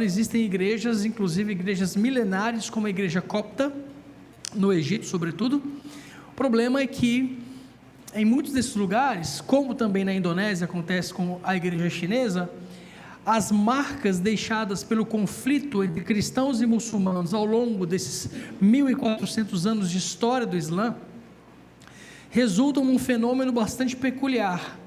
existem igrejas, inclusive igrejas milenares, como a igreja copta, no Egito sobretudo. O problema é que em muitos desses lugares, como também na Indonésia acontece com a igreja chinesa, as marcas deixadas pelo conflito entre cristãos e muçulmanos ao longo desses 1400 anos de história do Islã, resultam num fenômeno bastante peculiar,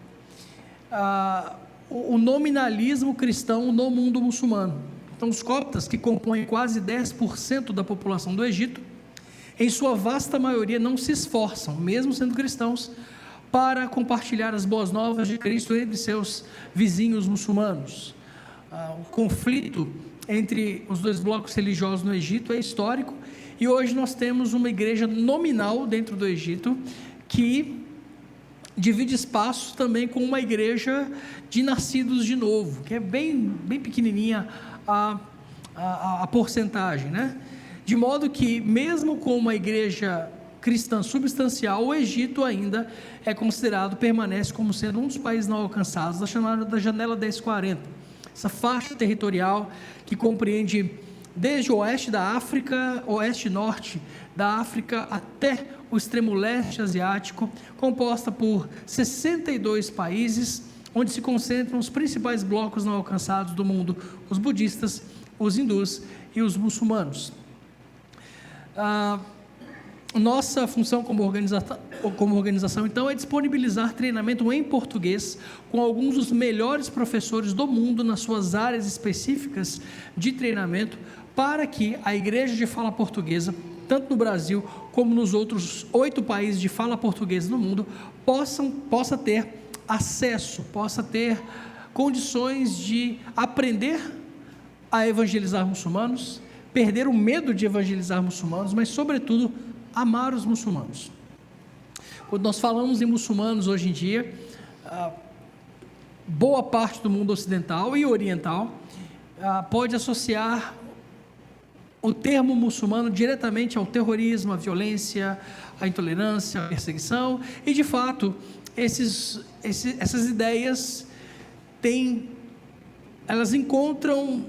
o nominalismo cristão no mundo muçulmano. Então os coptas, que compõem quase 10% da população do Egito, em sua vasta maioria não se esforçam, mesmo sendo cristãos, para compartilhar as boas novas de Cristo entre seus vizinhos muçulmanos. O conflito entre os dois blocos religiosos no Egito é histórico, e hoje nós temos uma igreja nominal dentro do Egito, que divide espaço também com uma igreja de nascidos de novo, que é bem pequenininha a porcentagem, né? De modo que, mesmo com uma igreja cristã substancial, o Egito ainda é considerado, permanece como sendo um dos países não alcançados, da chamada janela 1040, essa faixa territorial que compreende desde o oeste da África, oeste e norte da África, até o extremo leste asiático, composta por 62 países, onde se concentram os principais blocos não alcançados do mundo: os budistas, os hindus e os muçulmanos. Nossa função como organização, então, é disponibilizar treinamento em português com alguns dos melhores professores do mundo nas suas áreas específicas de treinamento, para que a igreja de fala portuguesa, tanto no Brasil como nos outros 8 países de fala portuguesa no mundo, possa ter acesso, possa ter condições de aprender a evangelizar muçulmanos, perder o medo de evangelizar muçulmanos, mas sobretudo amar os muçulmanos. Quando nós falamos em muçulmanos hoje em dia, boa parte do mundo ocidental e oriental pode associar o termo muçulmano diretamente ao terrorismo, à violência, à intolerância, à perseguição, e de fato essas ideias elas encontram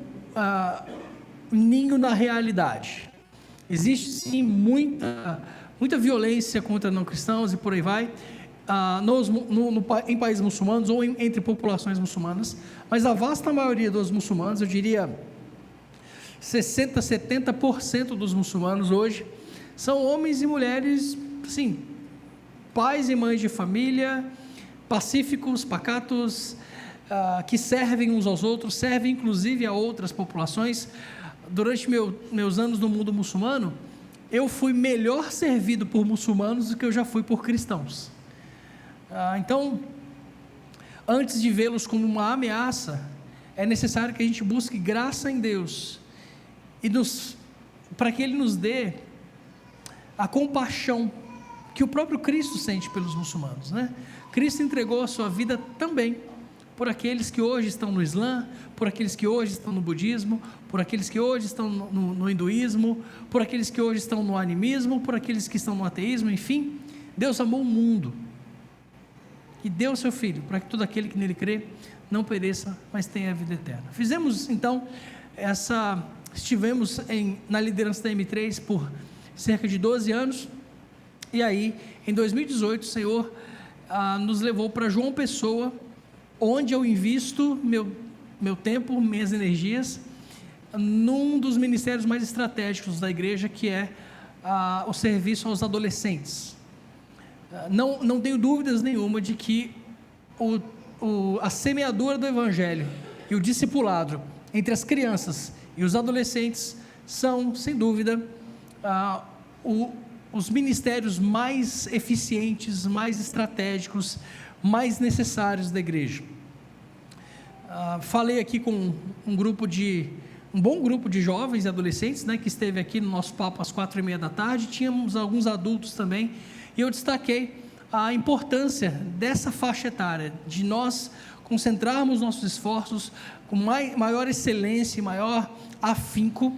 ninho na realidade. Existe sim muita violência contra não cristãos e por aí vai, em países muçulmanos ou entre populações muçulmanas, mas a vasta maioria dos muçulmanos, eu diria 60%, 70% dos muçulmanos hoje, são homens e mulheres, assim, pais e mães de família, pacíficos, pacatos, que servem uns aos outros, servem inclusive a outras populações. Durante meus anos no mundo muçulmano, eu fui melhor servido por muçulmanos do que eu já fui por cristãos. Então, antes de vê-los como uma ameaça, é necessário que a gente busque graça em Deus, para que Ele nos dê a compaixão que o próprio Cristo sente pelos muçulmanos, né? Cristo entregou a sua vida também por aqueles que hoje estão no Islã, por aqueles que hoje estão no budismo, por aqueles que hoje estão no hinduísmo, por aqueles que hoje estão no animismo, por aqueles que estão no ateísmo, enfim. Deus amou o mundo e deu o seu Filho, para que todo aquele que nele crê não pereça, mas tenha a vida eterna. Fizemos então estivemos na liderança da M3 por cerca de 12 anos, e aí em 2018 o Senhor nos levou para João Pessoa, onde eu invisto meu tempo, minhas energias, num dos ministérios mais estratégicos da igreja, que é o serviço aos adolescentes. Não tenho dúvidas nenhuma de que a semeadura do Evangelho e o discipulado entre as crianças e os adolescentes são, sem dúvida, os ministérios mais eficientes, mais estratégicos, mais necessários da igreja. Falei aqui com um bom grupo de jovens e adolescentes, né, que esteve aqui no nosso papo às 4h30 da tarde. Tínhamos alguns adultos também, e eu destaquei a importância dessa faixa etária, de nós concentrarmos nossos esforços com maior excelência e maior afinco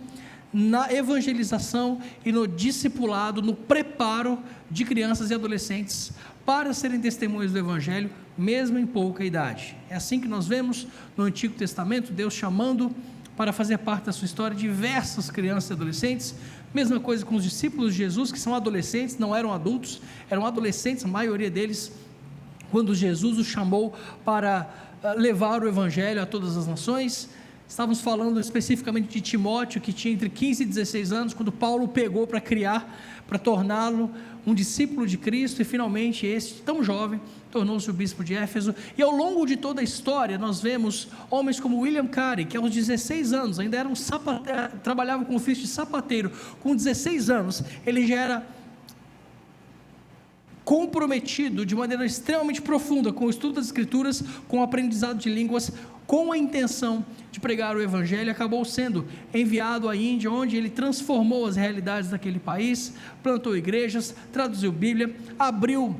na evangelização e no discipulado, no preparo de crianças e adolescentes para serem testemunhas do Evangelho, mesmo em pouca idade. É assim que nós vemos no Antigo Testamento, Deus chamando para fazer parte da sua história diversas crianças e adolescentes. Mesma coisa com os discípulos de Jesus, que são adolescentes, não eram adultos, eram adolescentes, a maioria deles, quando Jesus os chamou para levar o evangelho a todas as nações. Estávamos falando especificamente de Timóteo, que tinha entre 15 e 16 anos, quando Paulo pegou para criar, para torná-lo um discípulo de Cristo, e finalmente esse, tão jovem, tornou-se o bispo de Éfeso. E ao longo de toda a história, nós vemos homens como William Carey, que aos 16 anos, ainda era trabalhava com o ofício de sapateiro. Com 16 anos, ele já era comprometido de maneira extremamente profunda com o estudo das Escrituras, com o aprendizado de línguas, com a intenção de pregar o Evangelho. Acabou sendo enviado à Índia, onde ele transformou as realidades daquele país, plantou igrejas, traduziu Bíblia, abriu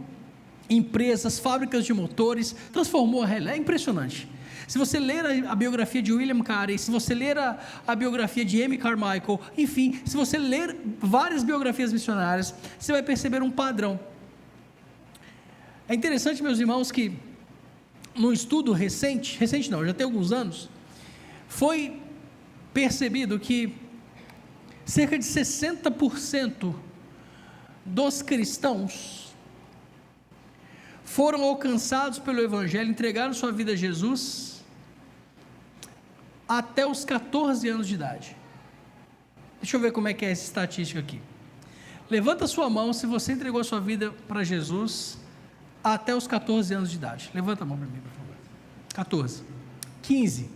empresas, fábricas de motores, transformou a realidade. É impressionante. Se você ler a biografia de William Carey, se você ler a biografia de Amy Carmichael, enfim, se você ler várias biografias missionárias, você vai perceber um padrão. É interessante, meus irmãos, que num estudo recente não, já tem alguns anos, foi percebido que cerca de 60% dos cristãos foram alcançados pelo Evangelho, entregaram sua vida a Jesus até os 14 anos de idade. Deixa eu ver como é que é essa estatística aqui. Levanta sua mão se você entregou sua vida para Jesus até os 14 anos de idade. Levanta a mão para mim, por favor. 14. 15.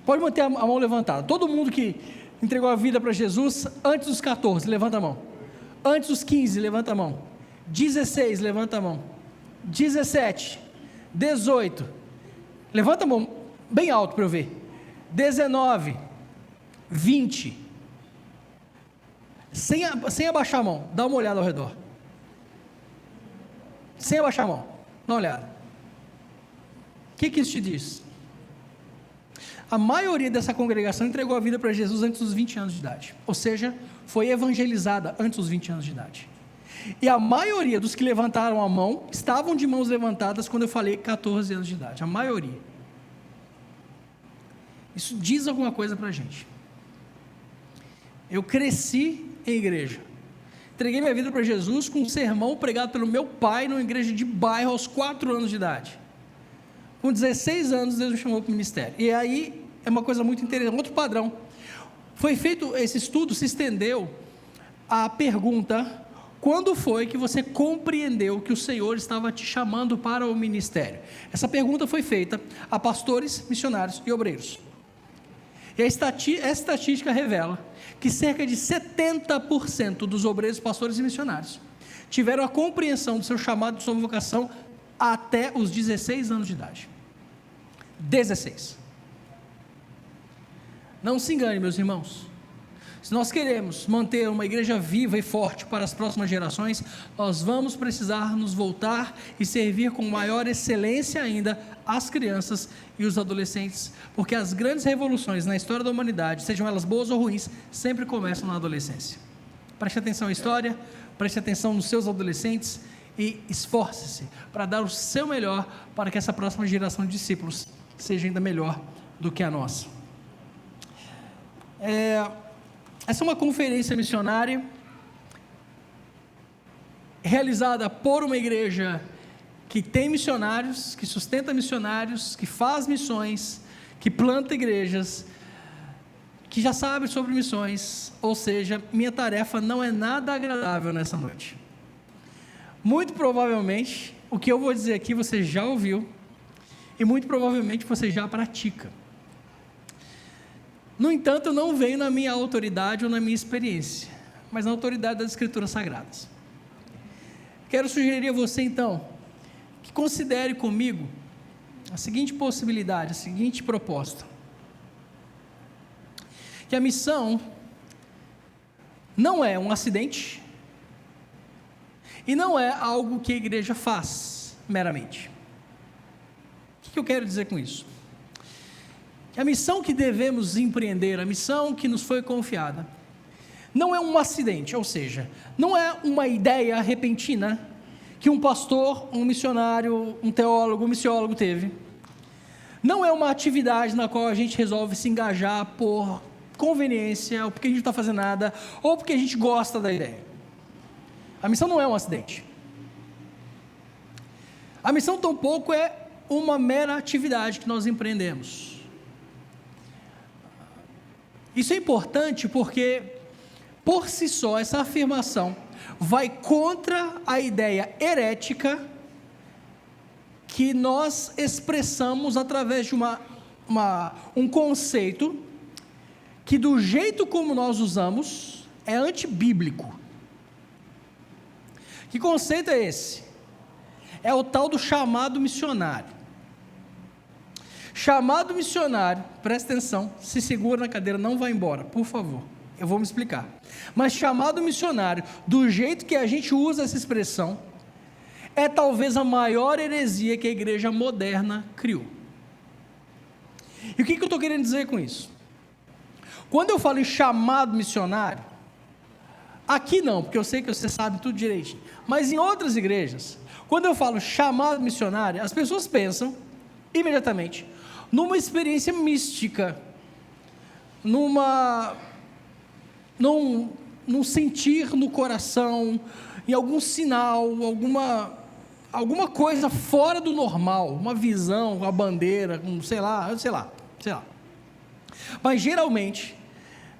Pode manter a mão levantada. Todo mundo que entregou a vida para Jesus antes dos 14, levanta a mão. Antes dos 15, levanta a mão. 16, levanta a mão. 17. 18. Levanta a mão bem alto para eu ver. 19. 20. Sem abaixar a mão, dá uma olhada ao redor. Sem abaixar a mão, dá uma olhada. O que isso te diz? A maioria dessa congregação entregou a vida para Jesus antes dos 20 anos de idade, ou seja, foi evangelizada antes dos 20 anos de idade. E a maioria dos que levantaram a mão, estavam de mãos levantadas quando eu falei 14 anos de idade, a maioria. Isso diz alguma coisa para a gente. Eu cresci em igreja, entreguei minha vida para Jesus com um sermão pregado pelo meu pai numa igreja de bairro aos 4 anos de idade. Com 16 anos Deus me chamou para o ministério. E aí é uma coisa muito interessante, outro padrão. Foi feito, esse estudo se estendeu à pergunta: quando foi que você compreendeu que o Senhor estava te chamando para o ministério? Essa pergunta foi feita a pastores, missionários e obreiros. E essa estatística revela que cerca de 70% dos obreiros, pastores e missionários tiveram a compreensão do seu chamado, de sua vocação, até os 16 anos de idade. 16. Não se engane, meus irmãos. Se nós queremos manter uma igreja viva e forte para as próximas gerações, nós vamos precisar nos voltar e servir com maior excelência ainda as crianças e os adolescentes, porque as grandes revoluções na história da humanidade, sejam elas boas ou ruins, sempre começam na adolescência. Preste atenção à história, preste atenção nos seus adolescentes e esforce-se para dar o seu melhor para que essa próxima geração de discípulos seja ainda melhor do que a nossa. Essa é uma conferência missionária realizada por uma igreja que tem missionários, que sustenta missionários, que faz missões, que planta igrejas, que já sabe sobre missões. Ou seja, minha tarefa não é nada agradável nessa noite. Muito provavelmente, o que eu vou dizer aqui você já ouviu, e muito provavelmente você já pratica. No entanto, eu não venho na minha autoridade ou na minha experiência, mas na autoridade das Escrituras Sagradas. Quero sugerir a você, então, que considere comigo a seguinte possibilidade, a seguinte proposta: que a missão não é um acidente e não é algo que a igreja faz meramente. O que eu quero dizer com isso? Que a missão que devemos empreender, a missão que nos foi confiada, não é um acidente, ou seja, não é uma ideia repentina que um pastor, um missionário, um teólogo, um missiólogo teve, Não é uma atividade na qual a gente resolve se engajar por conveniência, ou porque a gente não está fazendo nada, ou porque a gente gosta da ideia. A missão não é um acidente. A missão tampouco é uma mera atividade que nós empreendemos. Isso é importante porque, por si só, essa afirmação vai contra a ideia herética que nós expressamos através de um conceito que, do jeito como nós usamos, é antibíblico. Que conceito é esse? É o tal do chamado missionário. Chamado missionário, presta atenção, se segura na cadeira, não vai embora, por favor, eu vou me explicar. Mas chamado missionário, do jeito que a gente usa essa expressão, é talvez a maior heresia que a igreja moderna criou. E o que eu estou querendo dizer com isso? Quando eu falo em chamado missionário, aqui não, porque eu sei que você sabe tudo direitinho, mas em outras igrejas, quando eu falo chamado missionário, as pessoas pensam, imediatamente, numa experiência mística, num sentir no coração, em algum sinal, alguma coisa fora do normal, uma visão, uma bandeira, sei lá. Mas geralmente,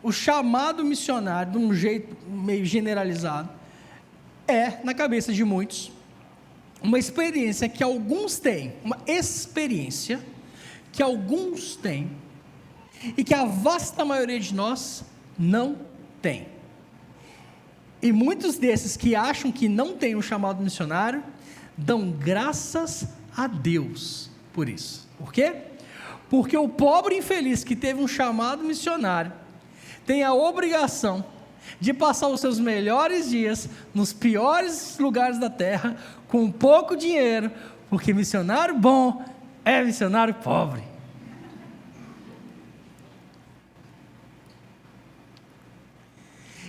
o chamado missionário, de um jeito meio generalizado, é, na cabeça de muitos, uma experiência que alguns têm, e que a vasta maioria de nós não tem. E muitos desses que acham que não tem um chamado missionário, dão graças a Deus por isso. Por quê? Porque o pobre infeliz que teve um chamado missionário, tem a obrigação de passar os seus melhores dias nos piores lugares da terra, com pouco dinheiro, porque missionário bom é missionário pobre.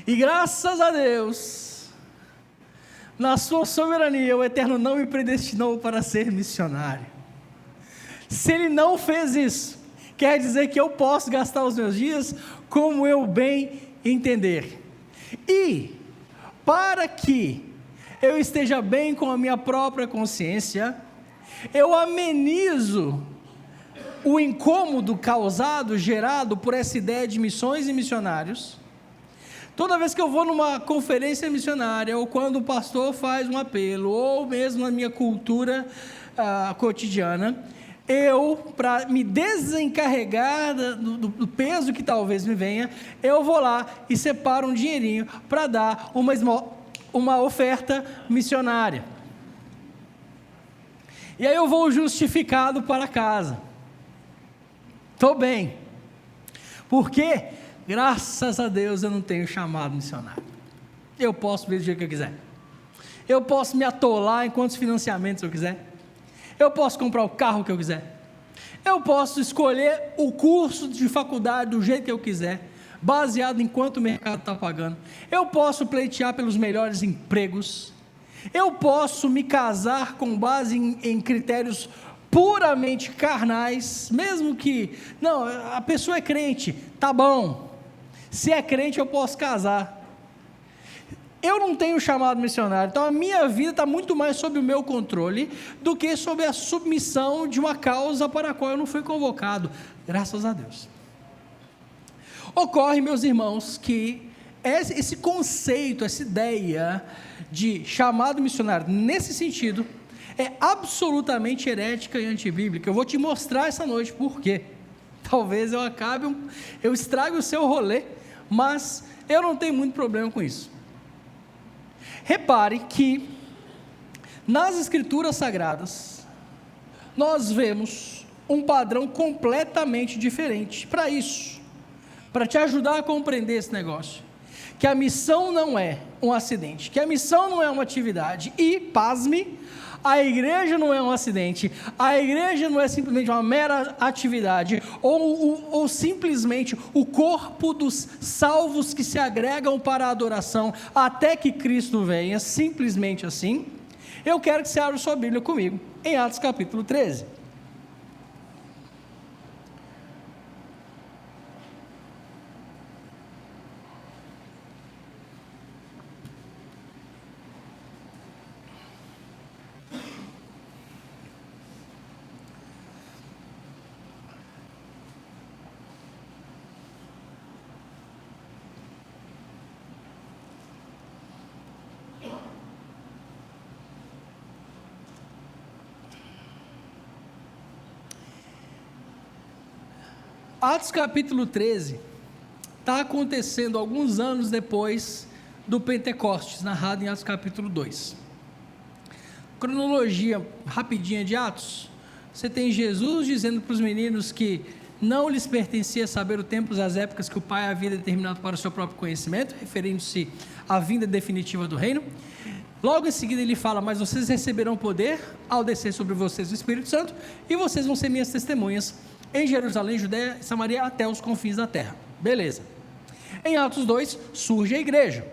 E graças a Deus, na sua soberania, o Eterno não me predestinou para ser missionário. Se Ele não fez isso, quer dizer que eu posso gastar os meus dias como eu bem entender. E, para que eu esteja bem com a minha própria consciência, eu amenizo o incômodo gerado por essa ideia de missões e missionários. Toda vez que eu vou numa conferência missionária, ou quando o pastor faz um apelo, ou mesmo na minha cultura cotidiana, para me desencarregar do peso que talvez me venha, eu vou lá e separo um dinheirinho para dar uma oferta missionária. E aí eu vou justificado para casa. Estou bem. Por quê? Graças a Deus eu não tenho chamado missionário. Eu posso ver do jeito que eu quiser. Eu posso me atolar em quantos financiamentos eu quiser. Eu posso comprar o carro que eu quiser. Eu posso escolher o curso de faculdade do jeito que eu quiser, baseado em quanto o mercado está pagando. Eu posso pleitear pelos melhores empregos. Eu posso me casar com base em critérios puramente carnais, mesmo que, não, a pessoa é crente, tá bom. Se é crente, eu posso casar. Eu não tenho chamado missionário, então a minha vida está muito mais sob o meu controle do que sob a submissão de uma causa para a qual eu não fui convocado, graças a Deus. Ocorre, meus irmãos, que esse conceito, essa ideia de chamado missionário, nesse sentido, é absolutamente herética e antibíblica. Eu vou te mostrar essa noite por quê. Talvez eu estrague o seu rolê, mas eu não tenho muito problema com isso. Repare que nas Escrituras Sagradas nós vemos um padrão completamente diferente para isso, para te ajudar a compreender esse negócio, que a missão não é um acidente, que a missão não é uma atividade e, pasme, a igreja não é um acidente, a igreja não é simplesmente uma mera atividade, ou simplesmente o corpo dos salvos que se agregam para a adoração, até que Cristo venha, simplesmente assim. Eu quero que você abra sua Bíblia comigo, em Atos capítulo 13. Atos capítulo 13 está acontecendo alguns anos depois do Pentecostes, narrado em Atos capítulo 2. Cronologia rapidinha de Atos: você tem Jesus dizendo para os meninos que não lhes pertencia saber o tempo e as épocas que o Pai havia determinado para o seu próprio conhecimento, referindo-se à vinda definitiva do reino. Logo em seguida ele fala: mas vocês receberão poder ao descer sobre vocês o Espírito Santo, e vocês vão ser minhas testemunhas em Jerusalém, Judéia e Samaria, até os confins da terra. Beleza. Em Atos 2 surge a igreja.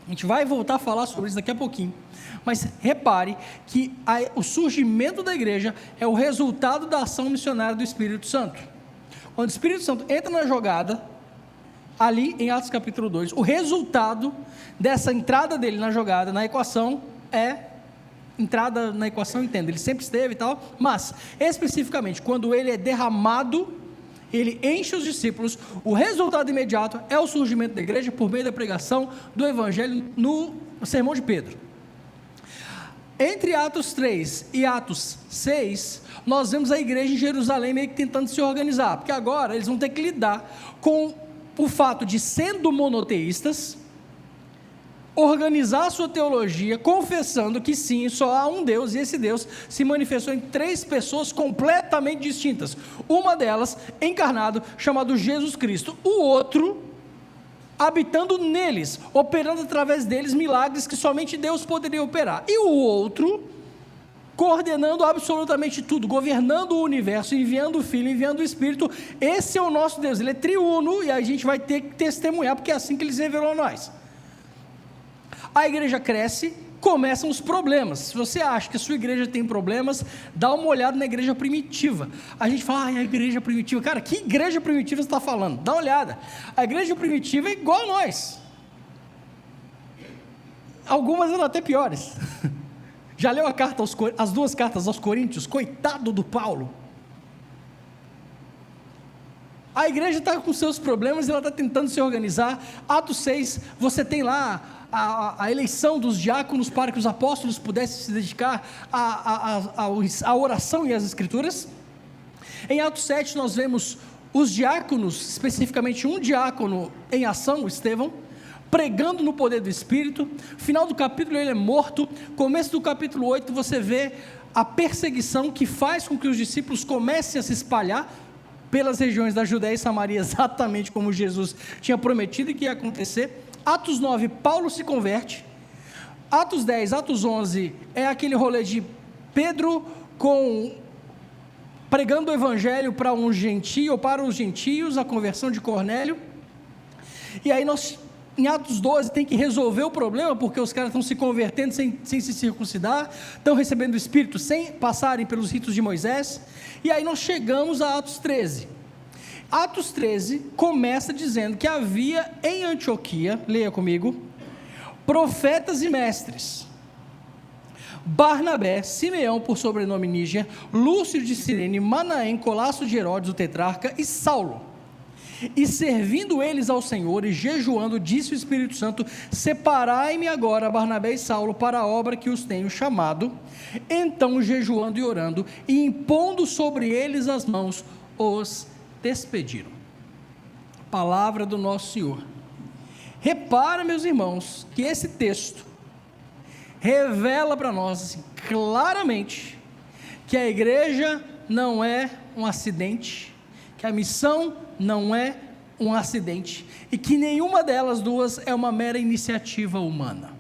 A gente vai voltar a falar sobre isso daqui a pouquinho, mas repare que o surgimento da igreja é o resultado da ação missionária do Espírito Santo. Quando o Espírito Santo entra na jogada, ali em Atos capítulo 2, o resultado dessa entrada dele na jogada, na equação, entrada na equação, entenda, ele sempre esteve e tal, mas especificamente quando ele é derramado, ele enche os discípulos, o resultado imediato é o surgimento da igreja por meio da pregação do evangelho no sermão de Pedro. Entre Atos 3 e Atos 6, nós vemos a igreja em Jerusalém meio que tentando se organizar, porque agora eles vão ter que lidar com o fato de, sendo monoteístas, organizar a sua teologia, confessando que sim, só há um Deus, e esse Deus se manifestou em 3 pessoas completamente distintas, uma delas encarnado, chamado Jesus Cristo, o outro habitando neles, operando através deles milagres que somente Deus poderia operar, e o outro coordenando absolutamente tudo, governando o universo, enviando o Filho, enviando o Espírito. Esse é o nosso Deus, ele é triuno, e a gente vai ter que testemunhar, porque é assim que ele se revelou a nós. A igreja cresce, começam os problemas. Se você acha que a sua igreja tem problemas, dá uma olhada na igreja primitiva. A gente fala: a igreja primitiva. Cara, que igreja primitiva você está falando? Dá uma olhada. A igreja primitiva é igual a nós. Algumas eram até piores. Já leu as 2 cartas aos Coríntios? Coitado do Paulo. A igreja está com seus problemas e ela está tentando se organizar. Atos 6, você tem lá a eleição dos diáconos para que os apóstolos pudessem se dedicar à oração e às escrituras. Em Atos 7 nós vemos os diáconos, especificamente um diácono em ação, o Estevão, pregando no poder do Espírito. Final do capítulo ele é morto. Começo do capítulo 8 você vê a perseguição que faz com que os discípulos comecem a se espalhar pelas regiões da Judéia e Samaria, exatamente como Jesus tinha prometido que ia acontecer. Atos 9, Paulo se converte. Atos 10, Atos 11, é aquele rolê de Pedro pregando o evangelho para um gentio, ou para os gentios, a conversão de Cornélio. E aí em Atos 12 tem que resolver o problema, porque os caras estão se convertendo sem se circuncidar, estão recebendo o Espírito sem passarem pelos ritos de Moisés. E aí nós chegamos a Atos 13. Atos 13 começa dizendo que havia em Antioquia, leia comigo, profetas e mestres: Barnabé, Simeão por sobrenome Níger, Lúcio de Cirene, Manaém, Colasso de Herodes o tetrarca e Saulo. E servindo eles ao Senhor e jejuando, disse o Espírito Santo: separai-me agora Barnabé e Saulo para a obra que os tenho chamado. Então, jejuando e orando e impondo sobre eles as mãos, os despediram. Palavra do nosso Senhor. Repara, meus irmãos, que esse texto revela para nós assim, claramente que a igreja não é um acidente, que a missão não é um acidente, e que nenhuma delas duas é uma mera iniciativa humana.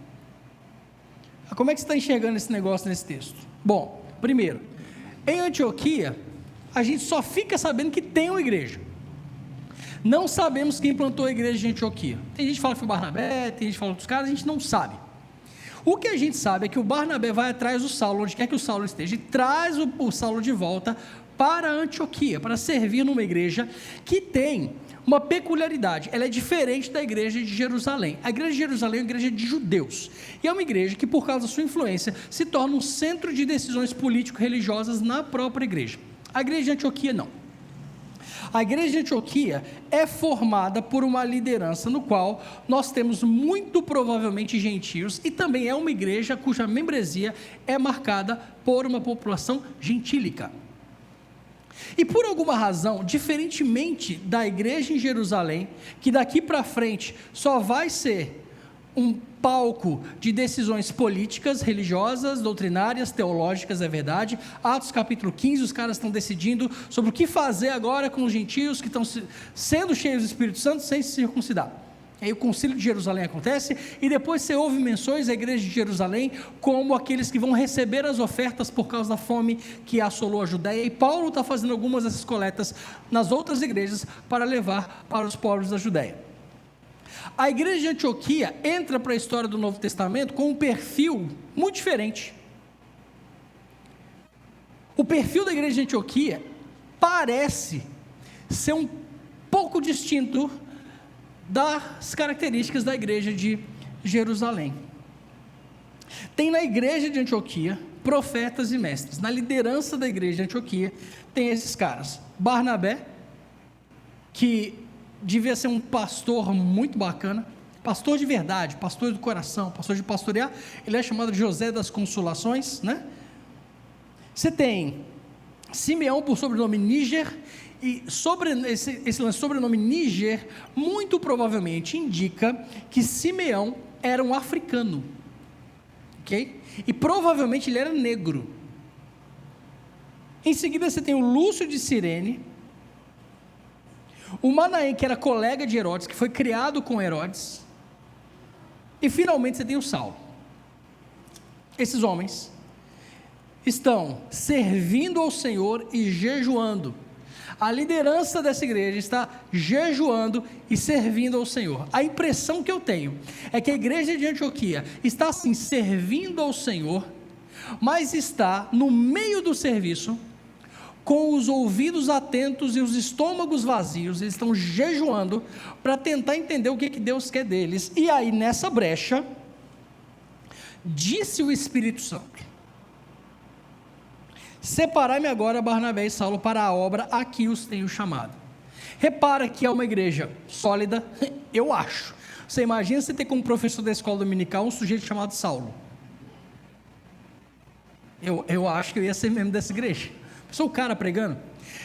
Como é que você está enxergando esse negócio nesse texto? Bom, primeiro, em Antioquia a gente só fica sabendo que tem uma igreja. Não sabemos quem plantou a igreja de Antioquia. Tem gente que fala que foi Barnabé, tem gente que fala outros caras, a gente não sabe. O que a gente sabe é que o Barnabé vai atrás do Saulo, onde quer que o Saulo esteja, e traz o Saulo de volta para Antioquia, para servir numa igreja que tem uma peculiaridade. Ela é diferente da igreja de Jerusalém. A igreja de Jerusalém é uma igreja de judeus, e é uma igreja que, por causa da sua influência, se torna um centro de decisões político-religiosas na própria igreja. A igreja de Antioquia não. A igreja de Antioquia é formada por uma liderança no qual nós temos muito provavelmente gentios, e também é uma igreja cuja membresia é marcada por uma população gentílica. E por alguma razão, diferentemente da igreja em Jerusalém, que daqui para frente só vai ser um palco de decisões políticas, religiosas, doutrinárias, teológicas, é verdade. Atos capítulo 15, os caras estão decidindo sobre o que fazer agora com os gentios que estão sendo cheios do Espírito Santo sem se circuncidar. Aí o concílio de Jerusalém acontece, e depois você ouve menções à igreja de Jerusalém como aqueles que vão receber as ofertas por causa da fome que assolou a Judéia, e Paulo está fazendo algumas dessas coletas nas outras igrejas para levar para os pobres da Judéia. A igreja de Antioquia entra para a história do Novo Testamento com um perfil muito diferente. O perfil da igreja de Antioquia parece ser um pouco distinto das características da igreja de Jerusalém. Tem na igreja de Antioquia profetas e mestres. Na liderança da igreja de Antioquia tem esses caras: Barnabé, que devia ser um pastor muito bacana, pastor de verdade, pastor do coração, pastor de pastorear. Ele é chamado de José das Consolações, né? Você tem Simeão, por sobrenome Níger, e esse sobrenome Níger muito provavelmente indica que Simeão era um africano, ok? E provavelmente ele era negro. Em seguida você tem o Lúcio de Cirene, o Manaém, que era colega de Herodes, que foi criado com Herodes, e finalmente você tem o Saulo. Esses homens estão servindo ao Senhor e jejuando. A liderança dessa igreja está jejuando e servindo ao Senhor. A impressão que eu tenho é que a igreja de Antioquia está assim, servindo ao Senhor, mas está no meio do serviço, com os ouvidos atentos e os estômagos vazios. Eles estão jejuando para tentar entender o que Deus quer deles. E aí, nessa brecha, disse o Espírito Santo: separai-me agora Barnabé e Saulo para a obra a que os tenho chamado. Repara que é uma igreja sólida, eu acho. Você imagina você ter como professor da escola dominical um sujeito chamado Saulo. Eu acho que eu ia ser membro dessa igreja. Sou o cara pregando.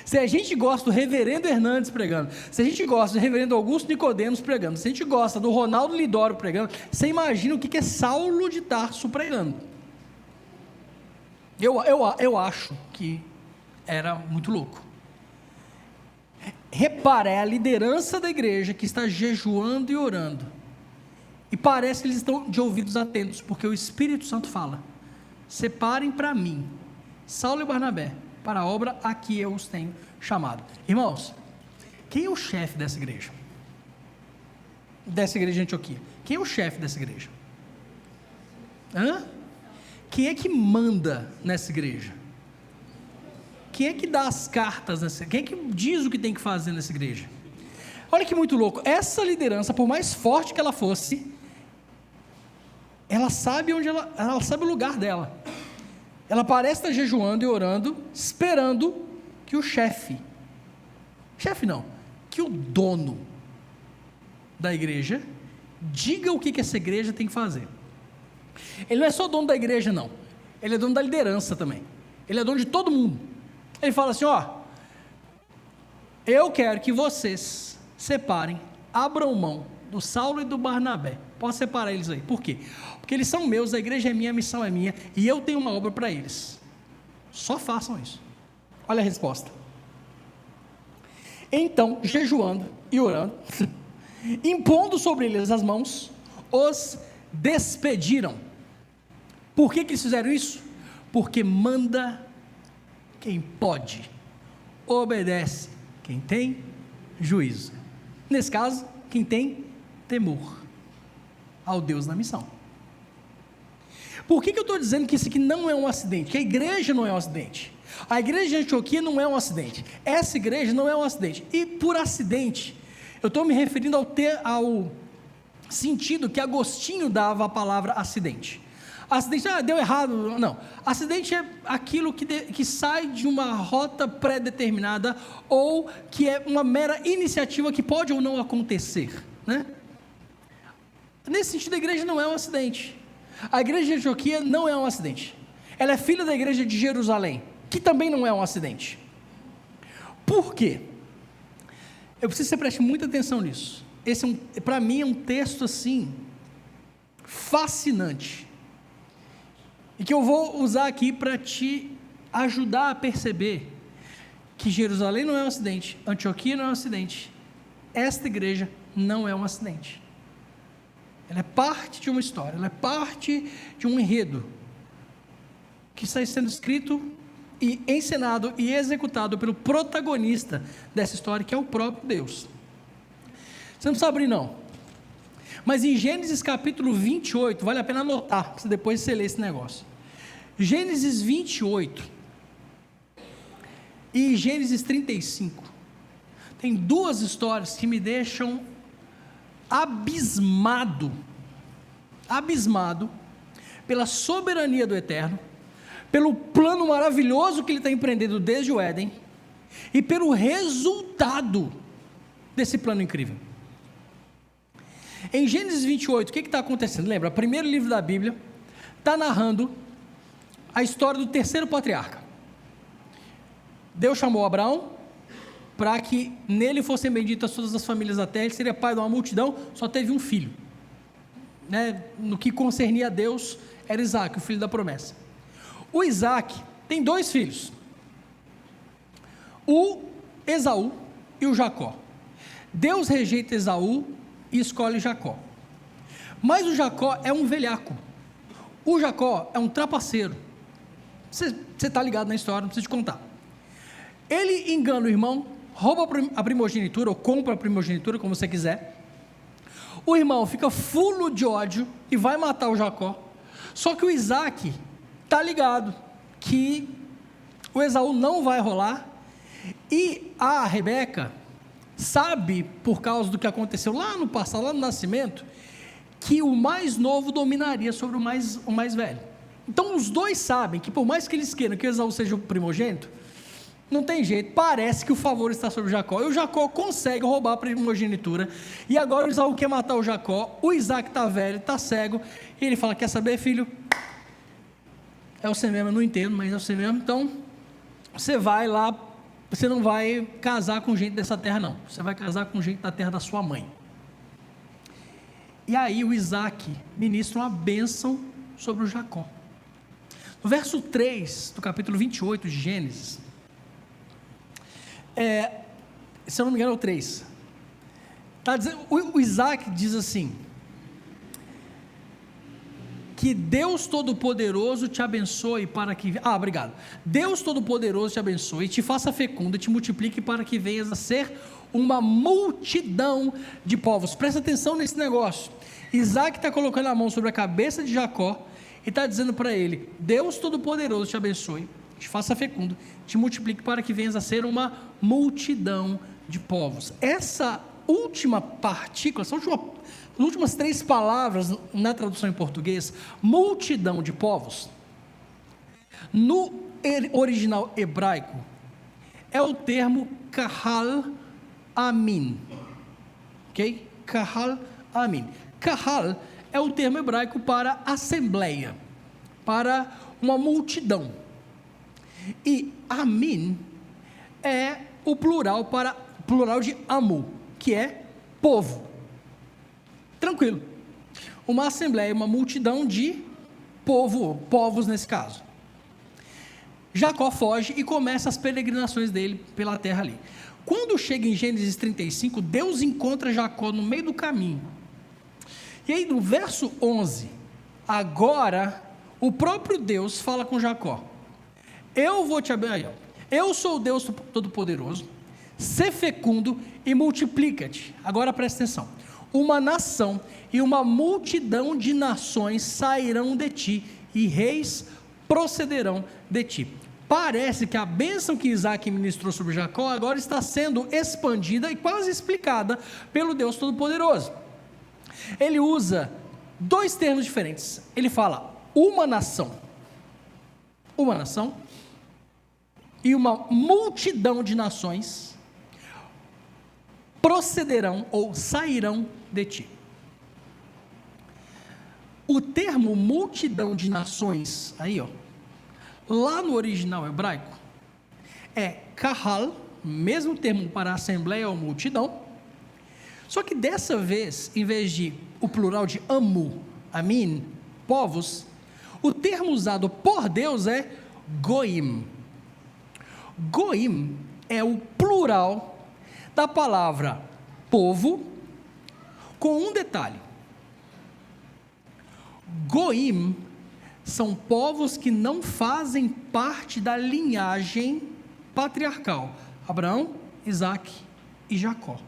Se a gente gosta do reverendo Hernandes pregando, se a gente gosta do reverendo Augusto Nicodemos pregando, se a gente gosta do Ronaldo Lidório pregando, você imagina o que é Saulo de Tarso pregando. Eu acho que era muito louco. Repara, é a liderança da igreja que está jejuando e orando, e parece que eles estão de ouvidos atentos, porque o Espírito Santo fala: separem para mim Saulo e Barnabé para a obra a que eu os tenho chamado. Irmãos, quem é o chefe dessa igreja? Dessa igreja de Antioquia? Quem é o chefe dessa igreja? Quem é que manda nessa igreja? Quem é que dá as cartas nessa igreja? Quem é que diz o que tem que fazer nessa igreja? Olha que muito louco. Essa liderança, por mais forte que ela fosse, ela sabe onde ela sabe o lugar dela. Ela parece estar jejuando e orando, esperando que o chefe não, que o dono da igreja diga o que essa igreja tem que fazer. Ele não é só dono da igreja, não. Ele é dono da liderança também. Ele é dono de todo mundo. Ele fala assim: eu quero que vocês separem, abram mão do Saulo e do Barnabé. Posso separar eles aí. Por quê? Porque eles são meus, a igreja é minha, a missão é minha, e eu tenho uma obra para eles. Só façam isso. Olha a resposta. Então, jejuando e orando, impondo sobre eles as mãos, os despediram. Por que eles fizeram isso? Porque manda quem pode, obedece quem tem juízo. Nesse caso, quem tem temor ao Deus da missão. Por que eu estou dizendo que isso aqui não é um acidente? Que a igreja não é um acidente. A igreja de Antioquia não é um acidente. Essa igreja não é um acidente. E por acidente, eu estou me referindo ao sentido que Agostinho dava à palavra acidente. Acidente, deu errado. Não. Acidente é aquilo que sai de uma rota pré-determinada, ou que é uma mera iniciativa que pode ou não acontecer, né? Nesse sentido, a igreja não é um acidente. A igreja de Antioquia não é um acidente. Ela é filha da igreja de Jerusalém, que também não é um acidente. Por quê? Eu preciso que você preste muita atenção nisso. Esse para mim é um texto assim fascinante, e que eu vou usar aqui para te ajudar a perceber que Jerusalém não é um acidente, Antioquia não é um acidente, esta igreja não é um acidente. Ela é parte de uma história, ela é parte de um enredo que está sendo escrito e encenado e executado pelo protagonista dessa história, que é o próprio Deus. Você não precisa abrir não, mas em Gênesis capítulo 28, vale a pena anotar, para depois você ler esse negócio. Gênesis 28 e Gênesis 35, tem duas histórias que me deixam abismado pela soberania do Eterno, pelo plano maravilhoso que Ele está empreendendo desde o Éden, e pelo resultado desse plano incrível. Em Gênesis 28, o que está acontecendo? Lembra, o primeiro livro da Bíblia está narrando a história do terceiro patriarca. Deus chamou Abraão para que nele fossem benditas todas as famílias da terra. Ele seria pai de uma multidão, só teve um filho, no que concernia a Deus, era Isaac, o filho da promessa. O Isaac tem dois filhos, o Esaú e o Jacó. Deus rejeita Esaú e escolhe Jacó, mas o Jacó é um velhaco, o Jacó é um trapaceiro. Você está ligado na história, não preciso te contar. Ele engana o irmão, rouba a primogenitura, ou compra a primogenitura, como você quiser. O irmão fica fulo de ódio e vai matar o Jacó. Só que o Isaac está ligado que o Esaú não vai rolar, e a Rebeca sabe, por causa do que aconteceu lá no passado, lá no nascimento, que o mais novo dominaria sobre o mais velho. Então os dois sabem que, por mais que eles queiram que o Esaú seja o primogênito, não tem jeito, parece que o favor está sobre Jacó, e o Jacó consegue roubar a primogenitura, e agora o Esaú quer matar o Jacó. O Isaac está velho, está cego, e ele fala: quer saber, filho, é você mesmo, eu não entendo, mas é você mesmo, então você vai lá, você não vai casar com gente dessa terra não, você vai casar com gente da terra da sua mãe. E aí o Isaac ministra uma bênção sobre o Jacó. No verso 3 do capítulo 28 de Gênesis, se eu não me engano é o 3, tá dizendo, o Isaac diz assim: que Deus Todo-Poderoso te abençoe para que... obrigado. Deus Todo-Poderoso te abençoe, te faça fecundo, te multiplique para que venhas a ser uma multidão de povos. Presta atenção nesse negócio. Isaac está colocando a mão sobre a cabeça de Jacó e está dizendo para ele: Deus Todo-Poderoso te abençoe, te faça fecundo, te multiplique para que venhas a ser uma multidão de povos. Essa última partícula, as últimas três palavras na tradução em português, multidão de povos, no original hebraico, é o termo kahal amin, ok? Kahal amin. Kahal é o termo hebraico para assembleia, para uma multidão, e amin é o plural de amu, que é povo. Tranquilo, uma assembleia, uma multidão de povos nesse caso. Jacó foge e começa as peregrinações dele pela terra ali. Quando chega em Gênesis 35, Deus encontra Jacó no meio do caminho, e aí no verso 11, agora o próprio Deus fala com Jacó: eu vou te abençoar, eu sou o Deus Todo-Poderoso, sê fecundo e multiplica-te. Agora presta atenção: uma nação e uma multidão de nações sairão de ti, e reis procederão de ti. Parece que a bênção que Isaac ministrou sobre Jacó agora está sendo expandida e quase explicada pelo Deus Todo-Poderoso. Ele usa dois termos diferentes. Ele fala uma nação e uma multidão de nações procederão ou sairão de ti. O termo multidão de nações, aí lá no original hebraico, é kahal, mesmo termo para assembleia ou multidão, só que dessa vez, em vez de o plural de amu, amin, povos, o termo usado por Deus é goim. Goim é o plural da palavra povo, com um detalhe: goim são povos que não fazem parte da linhagem patriarcal, Abraão, Isaac e Jacó.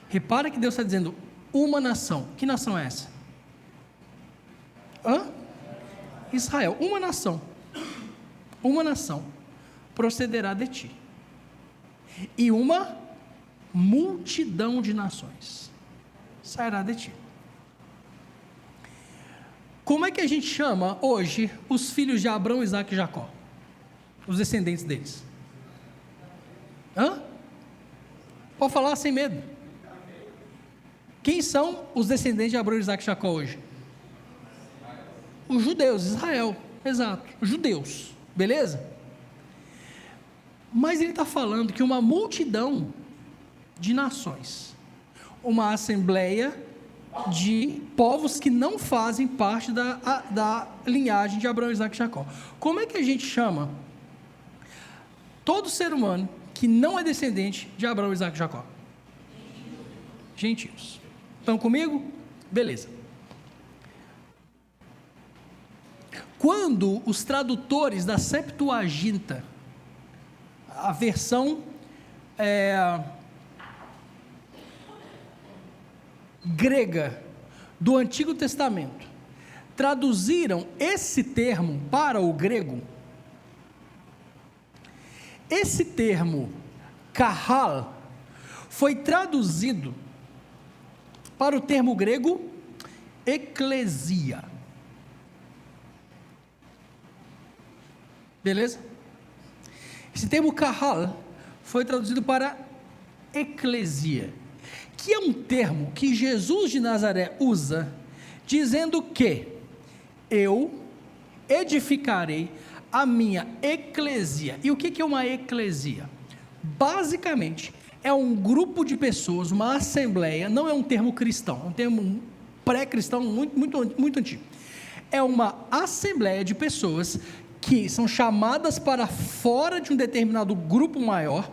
Repara que Deus está dizendo uma nação. Que nação é essa? Israel. Uma nação procederá de ti, e uma multidão de nações sairá de ti. Como é que a gente chama hoje os filhos de Abraão, Isaac e Jacó? Os descendentes deles? Pode falar sem medo. Quem são os descendentes de Abraão, Isaac e Jacó hoje? Os judeus, Israel, exato, os judeus, beleza? Mas ele está falando que uma multidão de nações, uma assembleia de povos que não fazem parte da linhagem de Abraão, Isaac e Jacó. Como é que a gente chama todo ser humano que não é descendente de Abraão, Isaac e Jacó? Gentios. Estão comigo? Beleza. Quando os tradutores da Septuaginta, a versão grega do Antigo Testamento, traduziram esse termo para o grego, esse termo kahal foi traduzido para o termo grego eclesia. Beleza? Esse termo kahal foi traduzido para eclesia, que é um termo que Jesus de Nazaré usa, dizendo que eu edificarei a minha eclesia. E o que é uma eclesia? Basicamente, é um grupo de pessoas, uma assembleia, não é um termo cristão, é um termo pré-cristão muito antigo. É uma assembleia de pessoas que são chamadas para fora de um determinado grupo maior.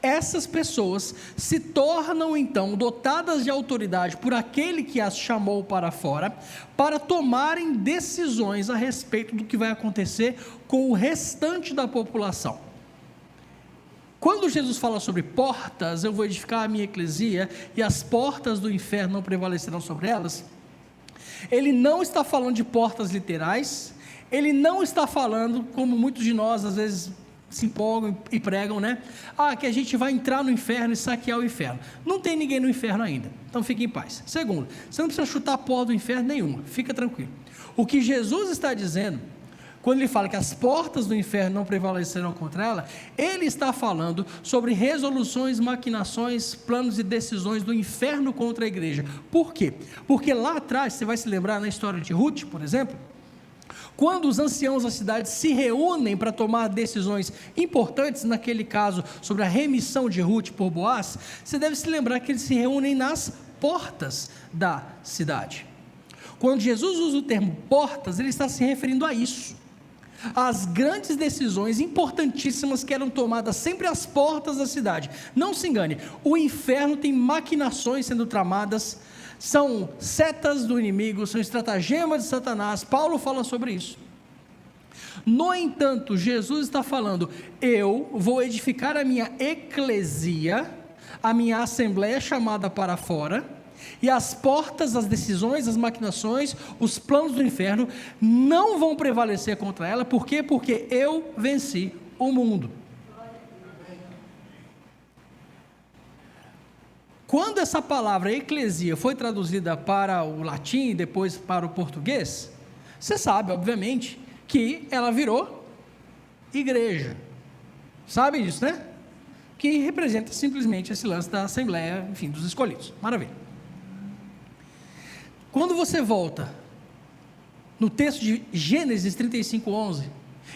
Essas pessoas se tornam então dotadas de autoridade por aquele que as chamou para fora, para tomarem decisões a respeito do que vai acontecer com o restante da população. Quando Jesus fala sobre portas, eu vou edificar a minha eclesia e as portas do inferno não prevalecerão sobre elas, ele não está falando de portas literais, ele não está falando, como muitos de nós às vezes se empolgam e pregam, né? Que a gente vai entrar no inferno e saquear o inferno. Não tem ninguém no inferno ainda, então fique em paz. Segundo, você não precisa chutar a porta do inferno nenhuma, fica tranquilo. O que Jesus está dizendo, quando ele fala que as portas do inferno não prevalecerão contra ela, ele está falando sobre resoluções, maquinações, planos e decisões do inferno contra a igreja. Por quê? Porque lá atrás, você vai se lembrar na história de Ruth, por exemplo, quando os anciãos da cidade se reúnem para tomar decisões importantes, naquele caso sobre a remissão de Ruth por Boaz, você deve se lembrar que eles se reúnem nas portas da cidade. Quando Jesus usa o termo portas, ele está se referindo a isso. As grandes decisões importantíssimas que eram tomadas sempre às portas da cidade. Não se engane, o inferno tem maquinações sendo tramadas, são setas do inimigo, são estratagemas de Satanás. Paulo fala sobre isso. No entanto, Jesus está falando: eu vou edificar a minha eclesia, a minha assembleia chamada para fora, e as portas, as decisões, as maquinações, os planos do inferno não vão prevalecer contra ela. Por quê? Porque eu venci o mundo. Quando essa palavra eclesia foi traduzida para o latim e depois para o português, você sabe, obviamente, que ela virou igreja. Sabe disso, né? Que representa simplesmente esse lance da assembleia, enfim, dos escolhidos. Maravilha. Quando você volta no texto de Gênesis 35:11,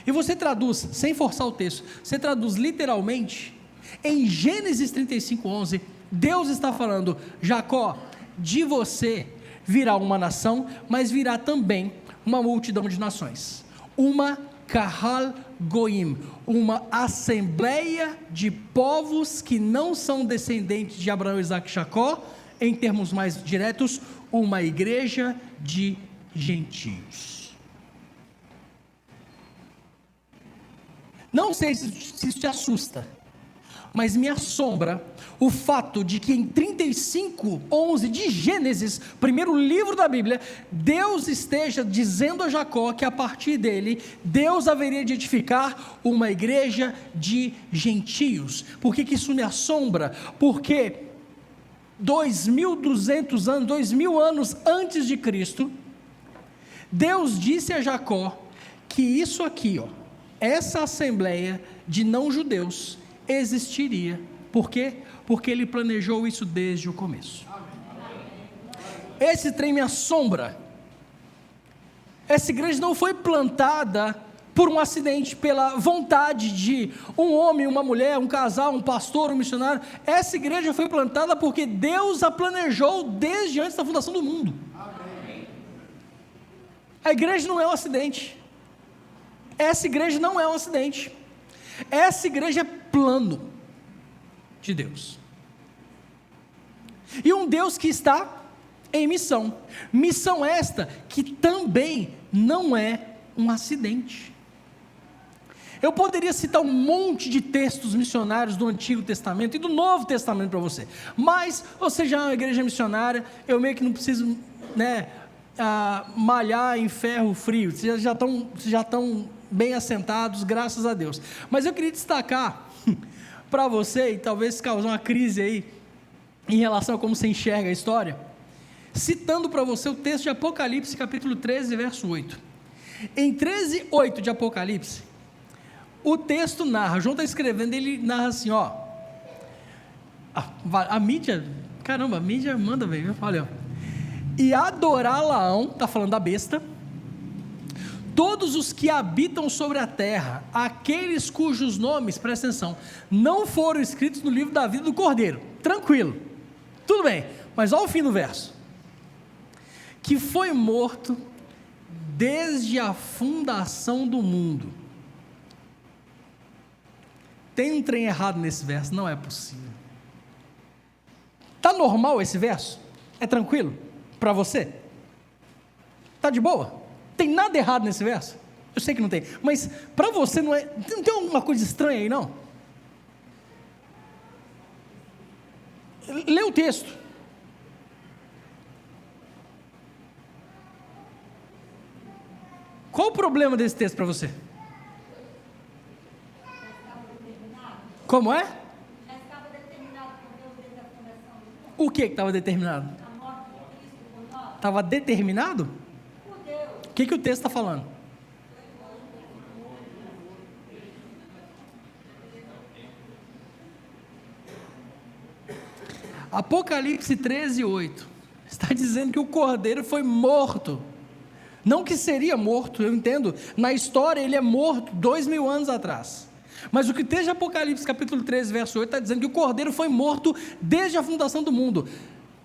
e você traduz, sem forçar o texto, você traduz literalmente, em Gênesis 35:11, Deus está falando: Jacó, de você virá uma nação, mas virá também uma multidão de nações, uma Kahal Goim, uma assembleia de povos que não são descendentes de Abraão, Isaac e Jacó, em termos mais diretos, uma igreja de gentios. Não sei se isso te assusta, mas me assombra o fato de que em 35:11 de Gênesis, primeiro livro da Bíblia, Deus esteja dizendo a Jacó que a partir dele, Deus haveria de edificar uma igreja de gentios. Por que isso me assombra? Porque 2.200 anos, 2.000 anos antes de Cristo, Deus disse a Jacó que isso aqui, essa assembleia de não-judeus existiria. Por quê? Porque ele planejou isso desde o começo. Esse trem me assombra. Essa igreja não foi plantada por um acidente, pela vontade de um homem, uma mulher, um casal, um pastor, um missionário. Essa igreja foi plantada porque Deus a planejou desde antes da fundação do mundo. A igreja não é um acidente. Essa igreja não é um acidente. Essa igreja é plano de Deus, e um Deus que está em missão esta que também não é um acidente. Eu poderia citar um monte de textos missionários do Antigo Testamento e do Novo Testamento para você, mas você já é uma igreja missionária, eu meio que não preciso, malhar em ferro frio, vocês já estão bem assentados, graças a Deus. Mas eu queria destacar para você, e talvez causar uma crise aí, em relação a como você enxerga a história, citando para você o texto de Apocalipse, capítulo 13, verso 8. Em 13:8 de Apocalipse, o texto narra, João está escrevendo, ele narra assim, a mídia, caramba, a mídia manda ver, olha, e adorá-la-ão, está falando da besta, todos os que habitam sobre a terra, aqueles cujos nomes, presta atenção, não foram escritos no livro da vida do Cordeiro. Tranquilo, tudo bem, mas olha o fim do verso: que foi morto desde a fundação do mundo. Tem um trem errado nesse verso, não é possível. Está normal esse verso? É tranquilo para você? Está de boa? Tem nada errado nesse verso? Eu sei que não tem, mas para você não tem alguma coisa estranha aí, não? Lê o texto. Qual o problema desse texto para você? Como é? O que estava determinado? Estava determinado? O que o texto está falando? Apocalipse 13:8 está dizendo que o Cordeiro foi morto. Não que seria morto, eu entendo, na história ele é morto 2.000 anos atrás, mas o que texto de Apocalipse capítulo 13 verso 8 está dizendo que o Cordeiro foi morto desde a fundação do mundo.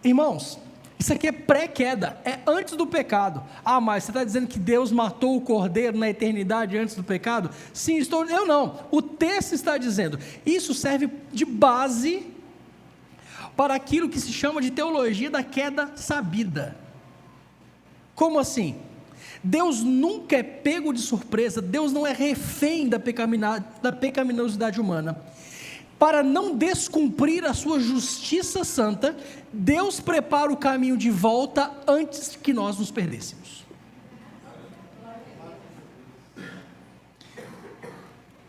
Irmãos, isso aqui é pré-queda, é antes do pecado. Mas você está dizendo que Deus matou o Cordeiro na eternidade antes do pecado? Sim, eu não, o texto está dizendo, isso serve de base para aquilo que se chama de teologia da queda sabida. Como assim? Deus nunca é pego de surpresa, Deus não é refém da pecaminosidade humana. Para não descumprir a sua justiça santa, Deus prepara o caminho de volta antes que nós nos perdêssemos.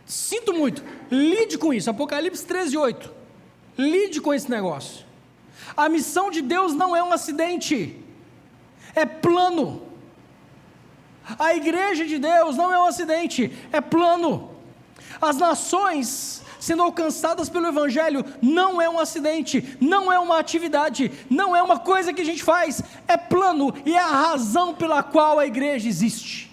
Sinto muito, lide com isso, Apocalipse 13:8, lide com esse negócio. A missão de Deus não é um acidente, é plano. A igreja de Deus não é um acidente, é plano. As nações sendo alcançadas pelo Evangelho não é um acidente, não é uma atividade, não é uma coisa que a gente faz, é plano e é a razão pela qual a igreja existe.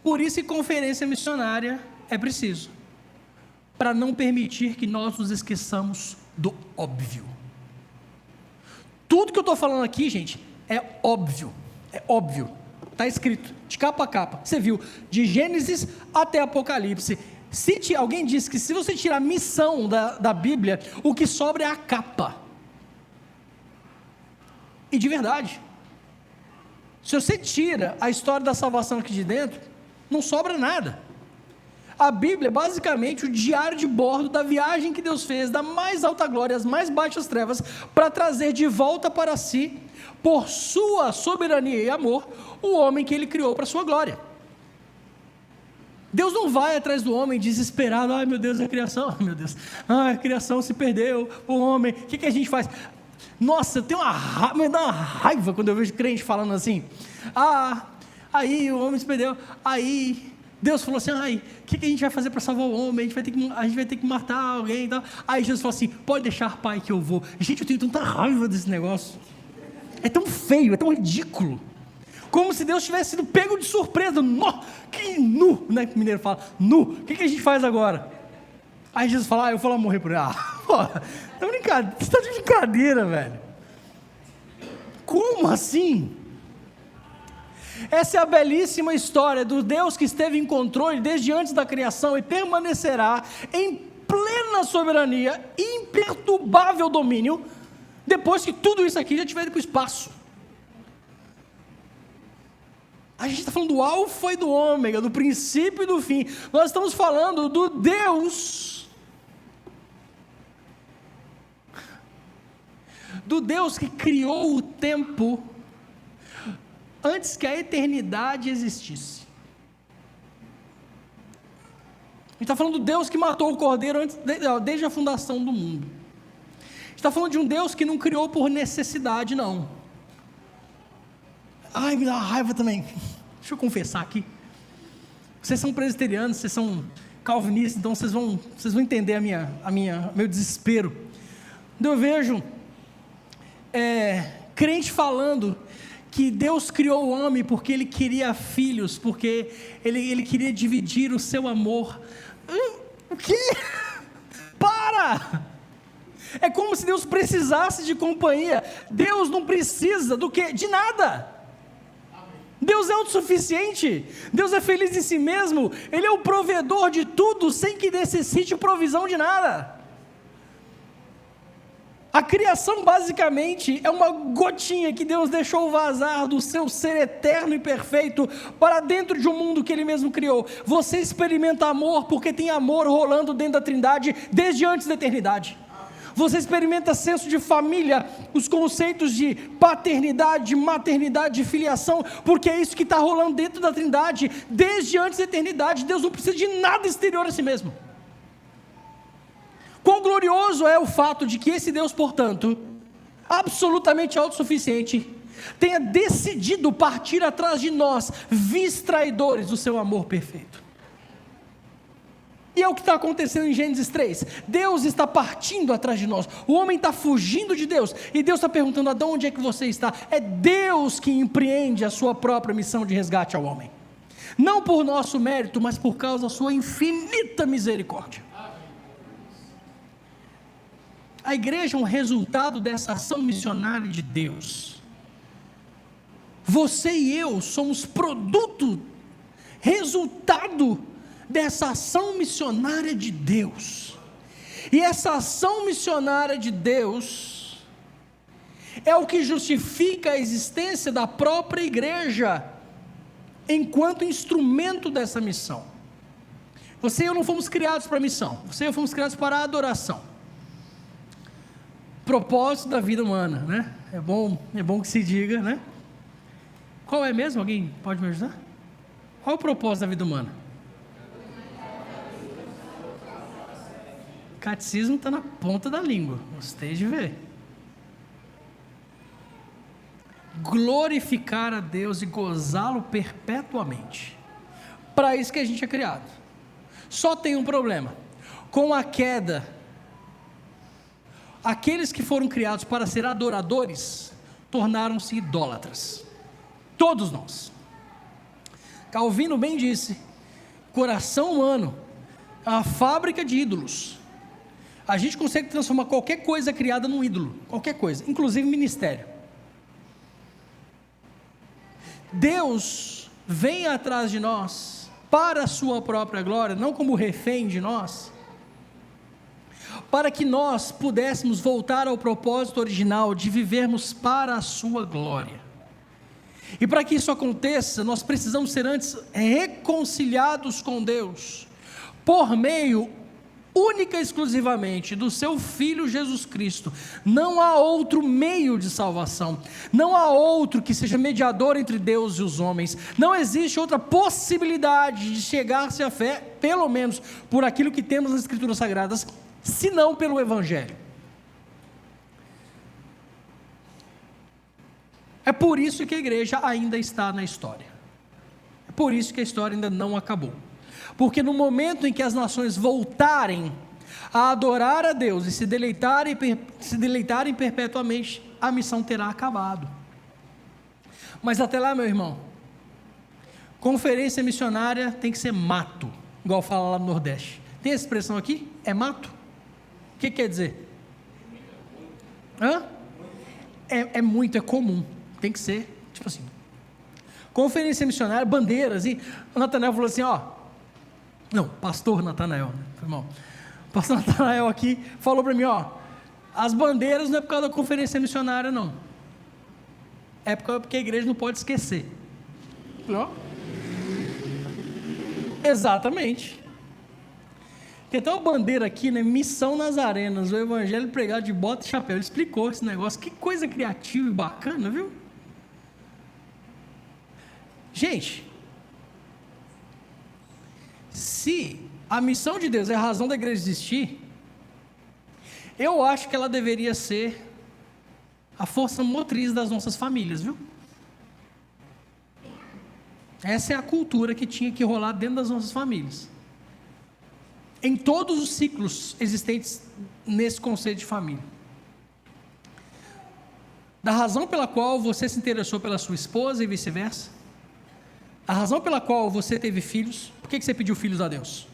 Por isso que conferência missionária é preciso, para não permitir que nós nos esqueçamos do óbvio. Tudo que eu estou falando aqui, gente, é óbvio, está escrito, de capa a capa, você viu, de Gênesis até Apocalipse. Alguém disse que se você tirar a missão da Bíblia, o que sobra é a capa, e de verdade, se você tira a história da salvação aqui de dentro, não sobra nada. A Bíblia é basicamente o diário de bordo da viagem que Deus fez, da mais alta glória às mais baixas trevas, para trazer de volta para si, por sua soberania e amor, o homem que Ele criou para a sua glória. Deus não vai atrás do homem desesperado, ai meu Deus, a criação, meu Deus, ai a criação se perdeu, o homem, o que a gente faz? Nossa, me dá uma raiva quando eu vejo crente falando assim, aí o homem se perdeu, aí Deus falou assim, o que a gente vai fazer para salvar o homem? A gente vai ter que matar alguém e tal. Aí Jesus falou assim, pode deixar, pai, que eu vou. Gente, eu tenho tanta raiva desse negócio. É tão feio, é tão ridículo. Como se Deus tivesse sido pego de surpresa. Que nu, né? O mineiro fala, nu. O que a gente faz agora? Aí Jesus fala, eu vou lá morrer por ele. Você está de brincadeira, velho. Como assim? Essa é a belíssima história do Deus que esteve em controle desde antes da criação e permanecerá em plena soberania, imperturbável domínio, depois que tudo isso aqui já tiver ido para o espaço. A gente está falando do alfa e do ômega, do princípio e do fim. Nós estamos falando do Deus que criou o tempo antes que a eternidade existisse. A gente está falando do Deus que matou o cordeiro desde a fundação do mundo. A gente está falando de um Deus que não criou por necessidade, não. Me dá uma raiva também. Deixa eu confessar aqui. Vocês são presbiterianos, vocês são calvinistas, então vocês vão entender meu desespero. Quando eu vejo crente falando que Deus criou o homem porque Ele queria filhos, porque Ele queria dividir o seu amor. O quê? Para! É como se Deus precisasse de companhia. Deus não precisa do quê? De nada. Deus é autossuficiente. Deus é feliz em si mesmo. Ele é o provedor de tudo, sem que necessite provisão de nada. A criação basicamente é uma gotinha que Deus deixou vazar do seu ser eterno e perfeito para dentro de um mundo que Ele mesmo criou. Você experimenta amor porque tem amor rolando dentro da Trindade desde antes da eternidade. Você experimenta senso de família, os conceitos de paternidade, de maternidade, de filiação, porque é isso que está rolando dentro da Trindade desde antes da eternidade. Deus não precisa de nada exterior a si mesmo. Quão glorioso é o fato de que esse Deus, portanto, absolutamente autossuficiente, tenha decidido partir atrás de nós, vis traidores do seu amor perfeito. E é o que está acontecendo em Gênesis 3, Deus está partindo atrás de nós, o homem está fugindo de Deus, e Deus está perguntando, de onde é que você está? É Deus que empreende a sua própria missão de resgate ao homem, não por nosso mérito, mas por causa da sua infinita misericórdia. A igreja é um resultado dessa ação missionária de Deus. Você e eu somos resultado dessa ação missionária de Deus. E essa ação missionária de Deus é o que justifica a existência da própria igreja, enquanto instrumento dessa missão. Você e eu não fomos criados para a missão, você e eu fomos criados para a adoração. Propósito da vida humana, né? É bom que se diga, né? Qual é mesmo? Alguém pode me ajudar? Qual é o propósito da vida humana? Catecismo está na ponta da língua, gostei de ver. Glorificar a Deus e gozá-lo perpetuamente. Para isso que a gente é criado. Só tem um problema: com a queda, aqueles que foram criados para ser adoradores tornaram-se idólatras. Todos nós. Calvino bem disse: coração humano é uma fábrica de ídolos. A gente consegue transformar qualquer coisa criada num ídolo, qualquer coisa, inclusive ministério. Deus vem atrás de nós para a sua própria glória, não como refém de nós, para que nós pudéssemos voltar ao propósito original de vivermos para a sua glória. E para que isso aconteça, nós precisamos ser antes reconciliados com Deus, por meio única e exclusivamente do seu Filho Jesus Cristo. Não há outro meio de salvação, não há outro que seja mediador entre Deus e os homens, não existe outra possibilidade de chegar-se à fé, pelo menos por aquilo que temos nas Escrituras Sagradas, senão pelo Evangelho. É por isso que a igreja ainda está na história, é por isso que a história ainda não acabou, porque no momento em que as nações voltarem a adorar a Deus e se deleitarem perpetuamente, a missão terá acabado. Mas até lá, meu irmão, conferência missionária tem que ser mato, igual fala lá no Nordeste. Tem essa expressão aqui? É mato? O que quer dizer? É muito, é comum. Tem que ser, tipo assim, conferência missionária, bandeiras, e o Natanael falou assim, pastor Natanael, né? Foi mal, o pastor Natanael aqui, falou para mim, as bandeiras não é por causa da conferência missionária não, é porque a igreja não pode esquecer. Exatamente, tem até uma bandeira aqui, né, Missão nas Arenas, o evangelho pregado de bota e chapéu. Ele explicou esse negócio, que coisa criativa e bacana, viu? Gente, se a missão de Deus é a razão da igreja existir, eu acho que ela deveria ser a força motriz das nossas famílias, viu? Essa é a cultura que tinha que rolar dentro das nossas famílias, em todos os ciclos existentes nesse conceito de família. Da razão pela qual você se interessou pela sua esposa e vice-versa, a razão pela qual você teve filhos. Por que você pediu filhos a Deus?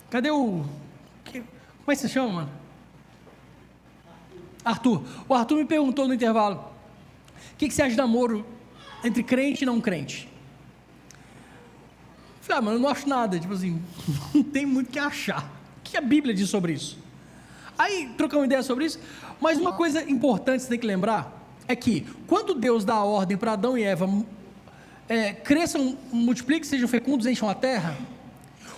Cadê como é que você chama, mano? Arthur. O Arthur me perguntou no intervalo, o que você acha de namoro entre crente e não crente? Eu falei, mano, eu não acho nada, tipo assim, não tem muito o que achar. O que a Bíblia diz sobre isso? Aí, trocamos uma ideia sobre isso, mas uma coisa importante que você tem que lembrar, é que, quando Deus dá a ordem para Adão e Eva, cresçam, multipliquem, sejam fecundos, encham a terra,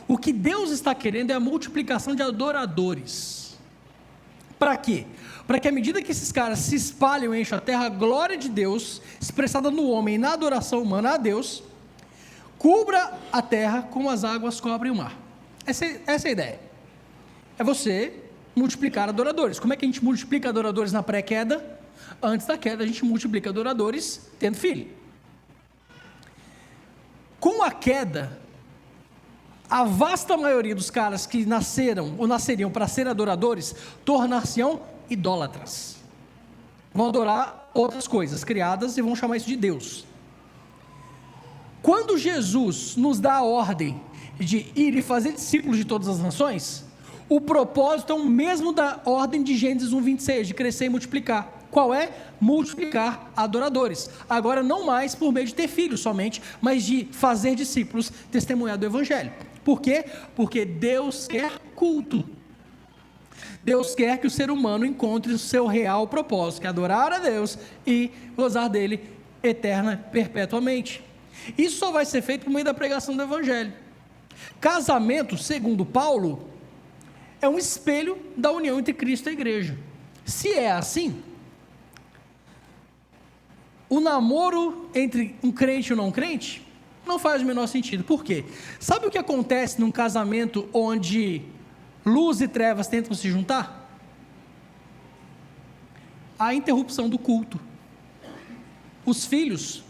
o que Deus está querendo é a multiplicação de adoradores. Para quê? Para que à medida que esses caras se espalham e enchem a terra, a glória de Deus, expressada no homem e na adoração humana a Deus, cubra a terra como as águas cobrem o mar. Essa é a ideia. É você multiplicar adoradores. Como é que a gente multiplica adoradores na pré-queda? Antes da queda a gente multiplica adoradores tendo filho. Com a queda, a vasta maioria dos caras que nasceram ou nasceriam para ser adoradores, tornar-se-ão idólatras. Vão adorar outras coisas criadas e vão chamar isso de Deus. Quando Jesus nos dá a ordem de ir e fazer discípulos de todas as nações, o propósito é o mesmo da ordem de Gênesis 1:26, de crescer e multiplicar. Qual é? Multiplicar adoradores. Agora não mais por meio de ter filhos somente, mas de fazer discípulos, testemunhar do Evangelho. Por quê? Porque Deus quer culto. Deus quer que o ser humano encontre o seu real propósito, que é adorar a Deus e gozar dele eterna, perpetuamente. Isso só vai ser feito por meio da pregação do Evangelho. Casamento, segundo Paulo, é um espelho da união entre Cristo e a igreja. Se é assim, o namoro entre um crente e um não crente não faz o menor sentido. Por quê? Sabe o que acontece num casamento onde luz e trevas tentam se juntar? A interrupção do culto. Os filhos,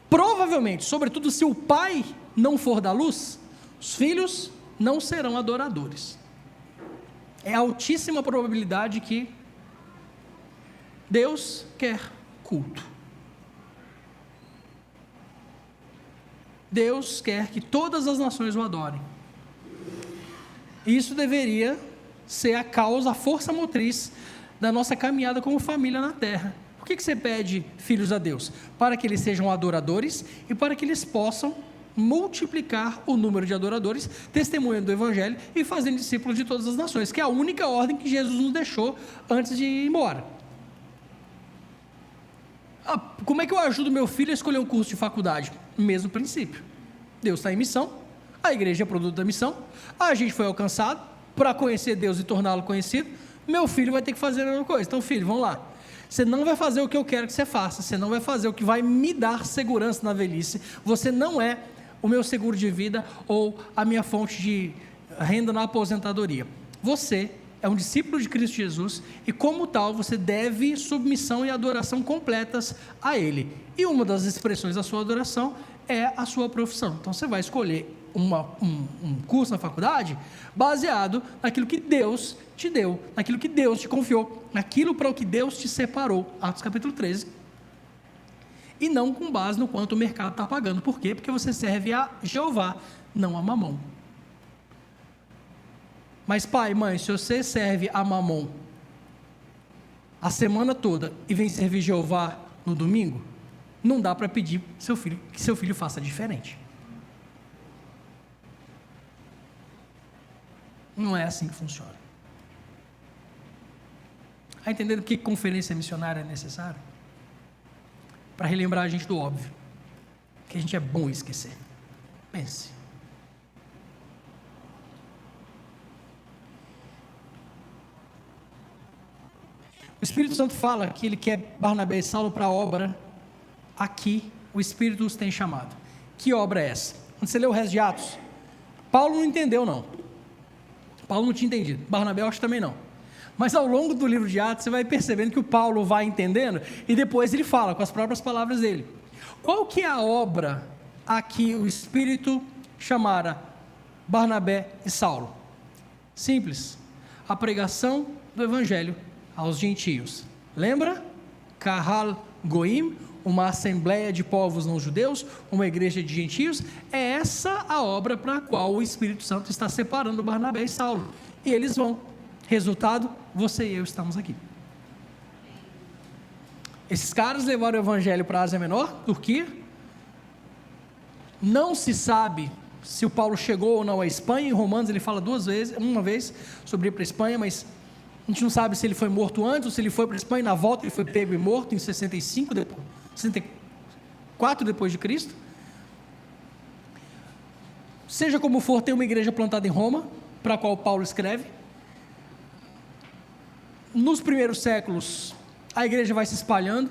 provavelmente, sobretudo se o pai não for da luz, os filhos não serão adoradores. É altíssima probabilidade que Deus quer culto. Deus quer que todas as nações o adorem. Isso deveria ser a causa, a força motriz da nossa caminhada como família na terra. Por que você pede filhos a Deus? Para que eles sejam adoradores e para que eles possam multiplicar o número de adoradores, testemunhando do Evangelho e fazendo discípulos de todas as nações, que é a única ordem que Jesus nos deixou antes de ir embora. Como é que eu ajudo meu filho a escolher um curso de faculdade? Mesmo princípio. Deus está em missão, a igreja é produto da missão, a gente foi alcançado para conhecer Deus e torná-lo conhecido, meu filho vai ter que fazer a mesma coisa. Então, filho, vamos lá. Você não vai fazer o que eu quero que você faça, você não vai fazer o que vai me dar segurança na velhice, você não é o meu seguro de vida ou a minha fonte de renda na aposentadoria. Você é um discípulo de Cristo Jesus e, como tal, você deve submissão e adoração completas a Ele. E uma das expressões da sua adoração é a sua profissão. Então, você vai escolher um curso na faculdade baseado naquilo que Deus te deu, naquilo que Deus te confiou, naquilo para o que Deus te separou. Atos capítulo 13. E não com base no quanto o mercado está pagando. Por quê? Porque você serve a Jeová, não a Mamon. Mas pai, mãe, se você serve a Mamon a semana toda e vem servir Jeová no domingo, não dá para pedir que seu filho faça diferente. Não é assim que funciona. Está entendendo por que conferência missionária é necessária? Para relembrar a gente do óbvio, que a gente é bom esquecer. Pense. O Espírito Santo fala que ele quer Barnabé e Saulo para a obra. Aqui o Espírito os tem chamado. Que obra é essa? Quando você lê o resto de Atos, Paulo não entendeu não. Paulo não tinha entendido, Barnabé eu acho também não. Mas ao longo do livro de Atos, você vai percebendo que o Paulo vai entendendo, e depois ele fala com as próprias palavras dele. Qual que é a obra a que o Espírito chamara Barnabé e Saulo? Simples, a pregação do Evangelho aos gentios. Lembra? Kahal Goim, uma assembleia de povos não judeus, uma igreja de gentios. É essa a obra para a qual o Espírito Santo está separando Barnabé e Saulo. E eles vão. Resultado, você e eu estamos aqui. Esses caras levaram o evangelho para a Ásia Menor, Turquia. Não se sabe se o Paulo chegou ou não à Espanha. Em Romanos ele fala uma vez sobre ir para a Espanha, mas a gente não sabe se ele foi morto antes ou se ele foi para a Espanha. Na volta ele foi pego e morto em 64 depois de Cristo. Seja como for, tem uma igreja plantada em Roma, para a qual Paulo escreve. Nos primeiros séculos, a igreja vai se espalhando.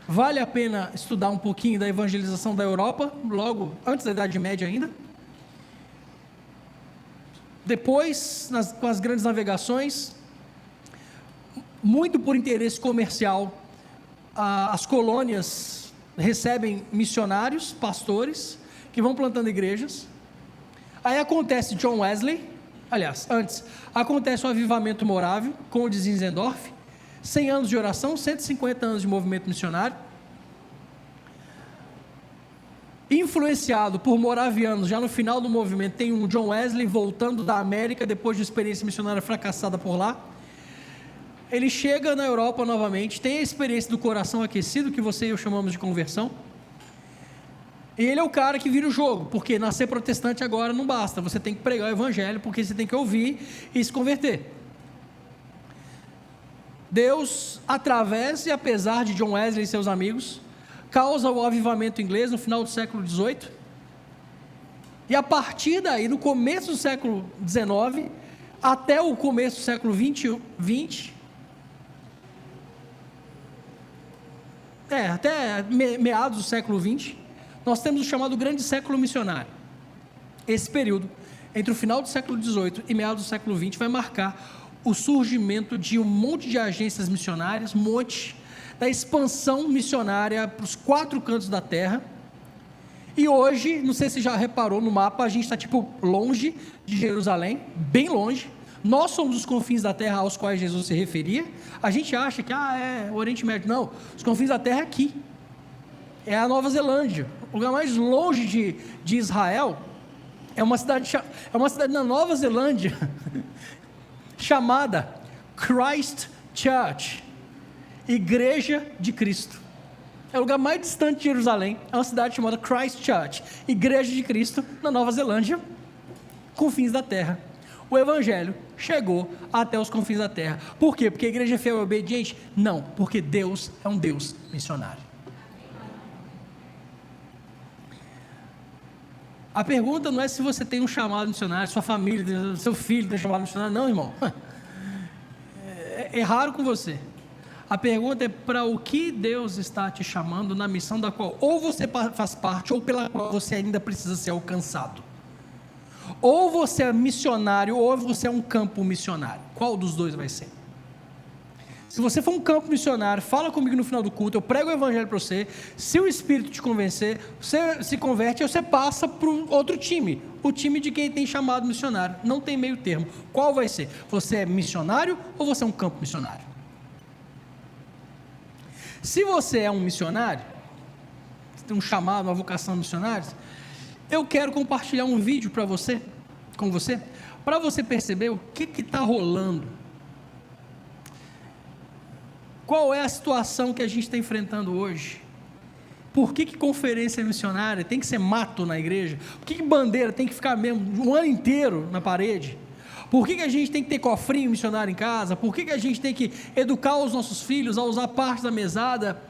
Vale a pena estudar um pouquinho da evangelização da Europa, logo antes da Idade Média ainda. Depois, com as grandes navegações, muito por interesse comercial, as colônias recebem missionários, pastores, que vão plantando igrejas. Aí acontece John Wesley. Aliás, antes, acontece o avivamento morável com o de Zinzendorf, 100 anos de oração, 150 anos de movimento missionário. Influenciado por moravianos, já no final do movimento, tem um John Wesley voltando da América, depois de uma experiência missionária fracassada por lá. Ele chega na Europa novamente, tem a experiência do coração aquecido, que você e eu chamamos de conversão. E ele é o cara que vira o jogo, porque nascer protestante agora não basta, você tem que pregar o evangelho, porque você tem que ouvir e se converter. Deus, através e apesar de John Wesley e seus amigos, causa o avivamento inglês no final do século XVIII, e a partir daí, no começo do século XIX, até o começo do século XX, até meados do século XX, nós temos o chamado grande século missionário. Esse período, entre o final do século XVIII e meados do século XX, vai marcar o surgimento de um monte de agências missionárias, da expansão missionária para os 4 cantos da terra. E hoje, não sei se já reparou no mapa, a gente está longe de Jerusalém, bem longe. Nós somos os confins da terra aos quais Jesus se referia. A gente acha que é o Oriente Médio. Não, os confins da terra é aqui. é a Nova Zelândia. O lugar mais longe de Israel é uma cidade na Nova Zelândia chamada Christchurch, Igreja de Cristo. É o lugar mais distante de Jerusalém, é uma cidade chamada Christchurch, Igreja de Cristo, na Nova Zelândia, confins da terra. O Evangelho chegou até os confins da terra. Por quê? Porque a igreja é fiel e obediente? Não, porque Deus é um Deus missionário. A pergunta não é se você tem um chamado missionário, sua família, seu filho tem um chamado missionário. Não, irmão. É raro com você. A pergunta é para o que Deus está te chamando na missão da qual ou você faz parte ou pela qual você ainda precisa ser alcançado. Ou você é missionário ou você é um campo missionário. Qual dos dois vai ser? Se você for um campo missionário, fala comigo no final do culto, eu prego o evangelho para você. Se o Espírito te convencer, você se converte e você passa para o outro time, o time de quem tem chamado missionário. Não tem meio termo. Qual vai ser? Você é missionário ou você é um campo missionário? Se você é um missionário, você tem um chamado, uma vocação missionária, eu quero compartilhar um vídeo com você, para você perceber o que está rolando. Qual é a situação que a gente está enfrentando hoje? Por que conferência missionária tem que ser mato na igreja? Por que bandeira tem que ficar mesmo um ano inteiro na parede? Por que a gente tem que ter cofrinho missionário em casa? Por que a gente tem que educar os nossos filhos a usar parte da mesada,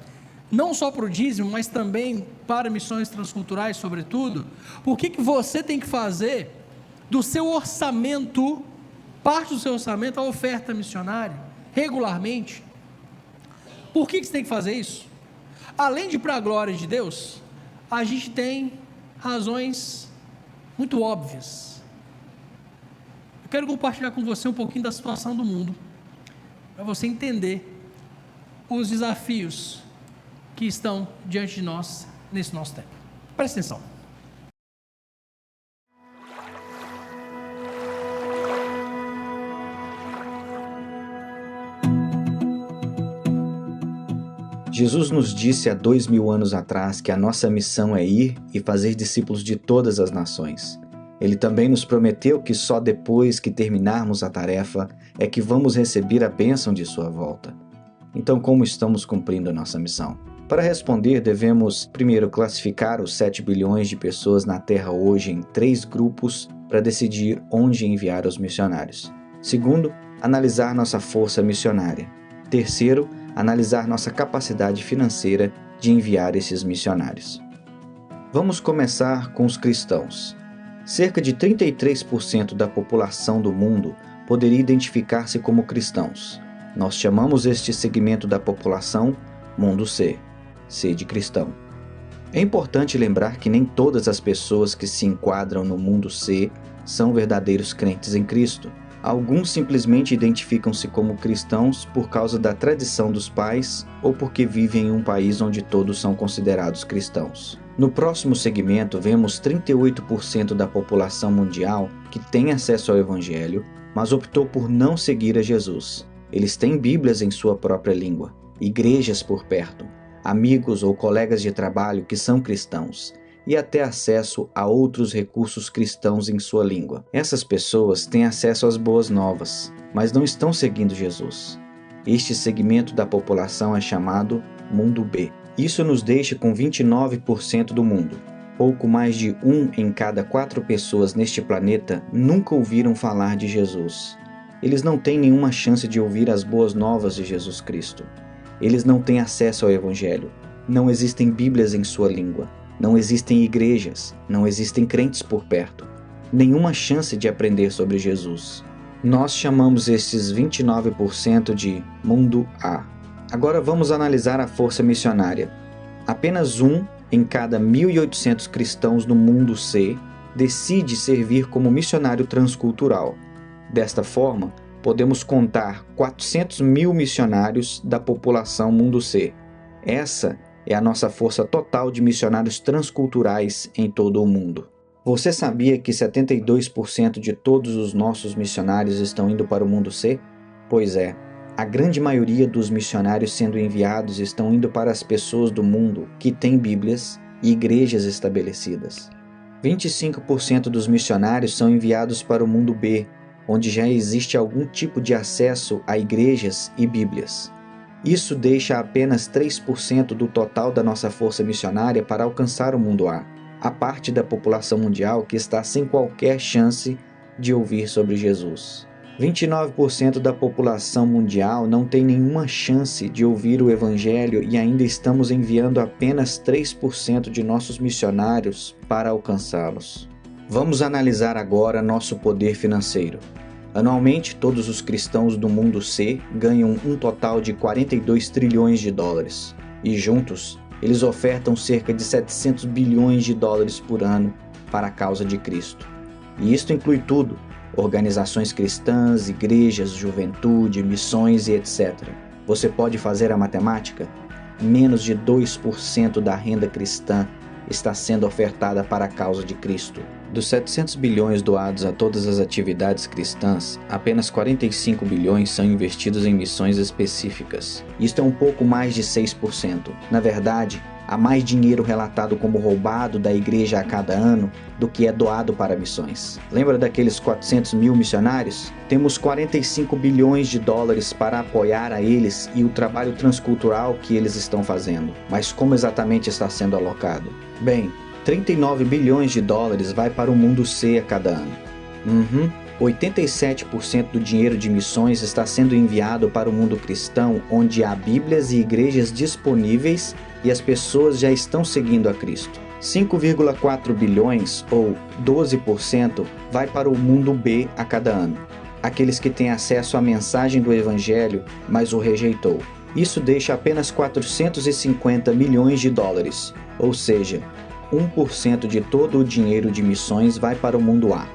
não só para o dízimo, mas também para missões transculturais, sobretudo? Por que você tem que fazer do seu orçamento, parte do seu orçamento, a oferta missionária, regularmente? Por que você tem que fazer isso? Além de para a glória de Deus, a gente tem razões muito óbvias. Eu quero compartilhar com você um pouquinho da situação do mundo, para você entender os desafios que estão diante de nós nesse nosso tempo. Presta atenção. Jesus nos disse há 2000 anos atrás que a nossa missão é ir e fazer discípulos de todas as nações. Ele também nos prometeu que só depois que terminarmos a tarefa é que vamos receber a bênção de sua volta. Então, como estamos cumprindo a nossa missão? Para responder, devemos primeiro classificar os 7 bilhões de pessoas na Terra hoje em 3 grupos para decidir onde enviar os missionários. Segundo, analisar nossa força missionária. Terceiro, analisar nossa capacidade financeira de enviar esses missionários. Vamos começar com os cristãos. Cerca de 33% da população do mundo poderia identificar-se como cristãos. Nós chamamos este segmento da população Mundo C, C de cristão. É importante lembrar que nem todas as pessoas que se enquadram no Mundo C são verdadeiros crentes em Cristo. Alguns simplesmente identificam-se como cristãos por causa da tradição dos pais ou porque vivem em um país onde todos são considerados cristãos. No próximo segmento, vemos 38% da população mundial que tem acesso ao Evangelho, mas optou por não seguir a Jesus. Eles têm Bíblias em sua própria língua, igrejas por perto, amigos ou colegas de trabalho que são cristãos, e até acesso a outros recursos cristãos em sua língua. Essas pessoas têm acesso às boas novas, mas não estão seguindo Jesus. Este segmento da população é chamado Mundo B. Isso nos deixa com 29% do mundo. Pouco mais de 1 em cada 4 pessoas neste planeta nunca ouviram falar de Jesus. Eles não têm nenhuma chance de ouvir as boas novas de Jesus Cristo. Eles não têm acesso ao Evangelho. Não existem Bíblias em sua língua. Não existem igrejas, não existem crentes por perto, nenhuma chance de aprender sobre Jesus. Nós chamamos esses 29% de Mundo A. Agora vamos analisar a força missionária. Apenas 1 em cada 1.800 cristãos no Mundo C decide servir como missionário transcultural. Desta forma, podemos contar 400 mil missionários da população Mundo C. Essa é a nossa força total de missionários transculturais em todo o mundo. Você sabia que 72% de todos os nossos missionários estão indo para o Mundo C? Pois é, A grande maioria dos missionários sendo enviados estão indo para as pessoas do mundo que têm Bíblias e igrejas estabelecidas. 25% dos missionários são enviados para o mundo B, onde já existe algum tipo de acesso a igrejas e Bíblias. Isso deixa apenas 3% do total da nossa força missionária para alcançar o mundo A, a parte da população mundial que está sem qualquer chance de ouvir sobre Jesus. 29% da população mundial não tem nenhuma chance de ouvir o Evangelho e ainda estamos enviando apenas 3% de nossos missionários para alcançá-los. Vamos analisar agora nosso poder financeiro. Anualmente, todos os cristãos do mundo C ganham um total de 42 trilhões de dólares. E juntos, eles ofertam cerca de 700 bilhões de dólares por ano para a causa de Cristo. E isto inclui tudo: organizações cristãs, igrejas, juventude, missões e etc. Você pode fazer a matemática? Menos de 2% da renda cristã está sendo ofertada para a causa de Cristo. Dos 700 bilhões doados a todas as atividades cristãs, apenas 45 bilhões são investidos em missões específicas. Isto é um pouco mais de 6%. Na verdade, há mais dinheiro relatado como roubado da igreja a cada ano do que é doado para missões. Lembra daqueles 400 mil missionários? Temos 45 bilhões de dólares para apoiar a eles e o trabalho transcultural que eles estão fazendo. Mas como exatamente está sendo alocado? Bem, 39 bilhões de dólares vai para o mundo C a cada ano. 87% do dinheiro de missões está sendo enviado para o mundo cristão, onde há Bíblias e igrejas disponíveis e as pessoas já estão seguindo a Cristo. 5,4 bilhões, ou 12%, vai para o mundo B a cada ano. Aqueles que têm acesso à mensagem do Evangelho, mas o rejeitou. Isso deixa apenas 450 milhões de dólares, ou seja, 1% de todo o dinheiro de missões vai para o mundo A,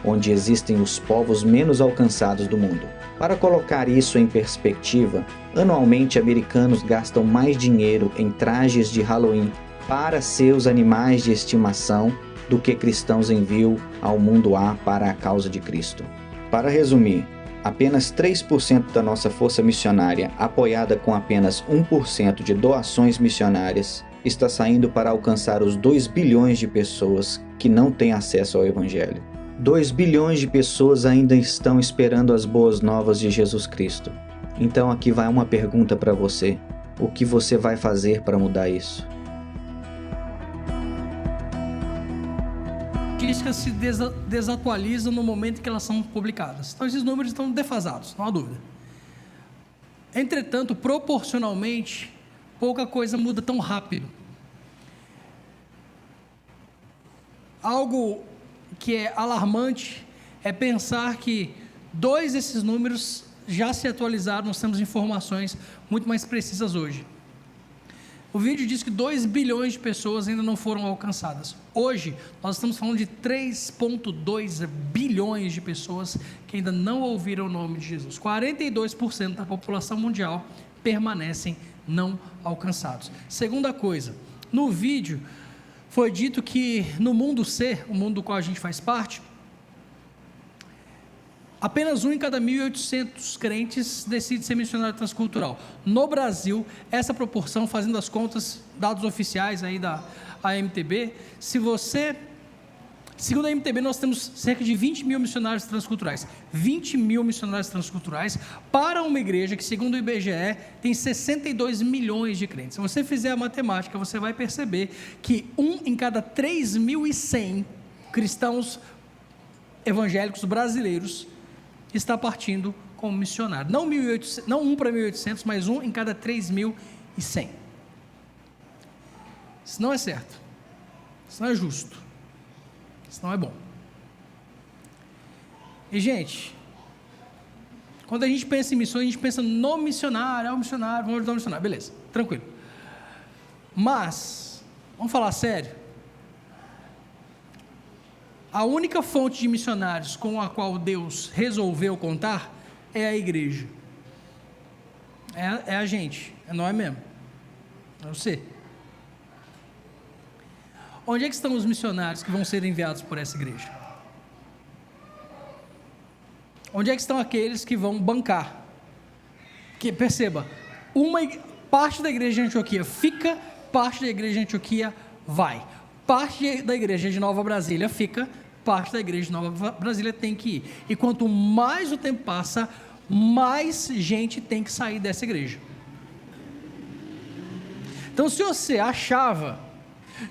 onde existem os povos menos alcançados do mundo. Para colocar isso em perspectiva, anualmente americanos gastam mais dinheiro em trajes de Halloween para seus animais de estimação do que cristãos enviam ao mundo A para a causa de Cristo. Para resumir, apenas 3% da nossa força missionária, apoiada com apenas 1% de doações missionárias, está saindo para alcançar os 2 bilhões de pessoas que não têm acesso ao Evangelho. 2 bilhões de pessoas ainda estão esperando as boas novas de Jesus Cristo. Então aqui vai uma pergunta para você: o que você vai fazer para mudar isso? Estatísticas se desatualizam no momento em que elas são publicadas. Então esses números estão defasados, não há dúvida. Entretanto, proporcionalmente, pouca coisa muda tão rápido. Algo que é alarmante é pensar que 2 desses números já se atualizaram, nós temos informações muito mais precisas hoje. O vídeo diz que 2 bilhões de pessoas ainda não foram alcançadas. Hoje, nós estamos falando de 3,2 bilhões de pessoas que ainda não ouviram o nome de Jesus. 42% da população mundial permanecem não alcançados. Segunda coisa, no vídeo foi dito que no mundo C, o mundo do qual a gente faz parte, apenas 1 em cada 1.800 crentes decide ser missionário transcultural. No Brasil, essa proporção, fazendo as contas, dados oficiais aí da AMTB, segundo a AMTB, nós temos cerca de 20 mil missionários transculturais. 20 mil missionários transculturais para uma igreja que, segundo o IBGE, tem 62 milhões de crentes. Se você fizer a matemática, você vai perceber que 1 em cada 3.100 cristãos evangélicos brasileiros está partindo como missionário. Não 1 para 1.800, mas 1 em cada 3.100. Isso não é certo. Isso não é justo. Isso não é bom. E, gente, quando a gente pensa em missões, a gente pensa no missionário, vamos ajudar o missionário, beleza, tranquilo. Mas, vamos falar sério, a única fonte de missionários com a qual Deus resolveu contar é a igreja. É a gente, é nós mesmo, é você. Onde é que estão os missionários que vão ser enviados por essa igreja? Onde é que estão aqueles que vão bancar Que, perceba, parte da igreja de Antioquia fica, parte da igreja de Antioquia vai. Parte da igreja de Nova Brasília fica, parte da igreja de Nova Brasília tem que ir. E quanto mais o tempo passa, mais gente tem que sair dessa igreja. Então, se você achava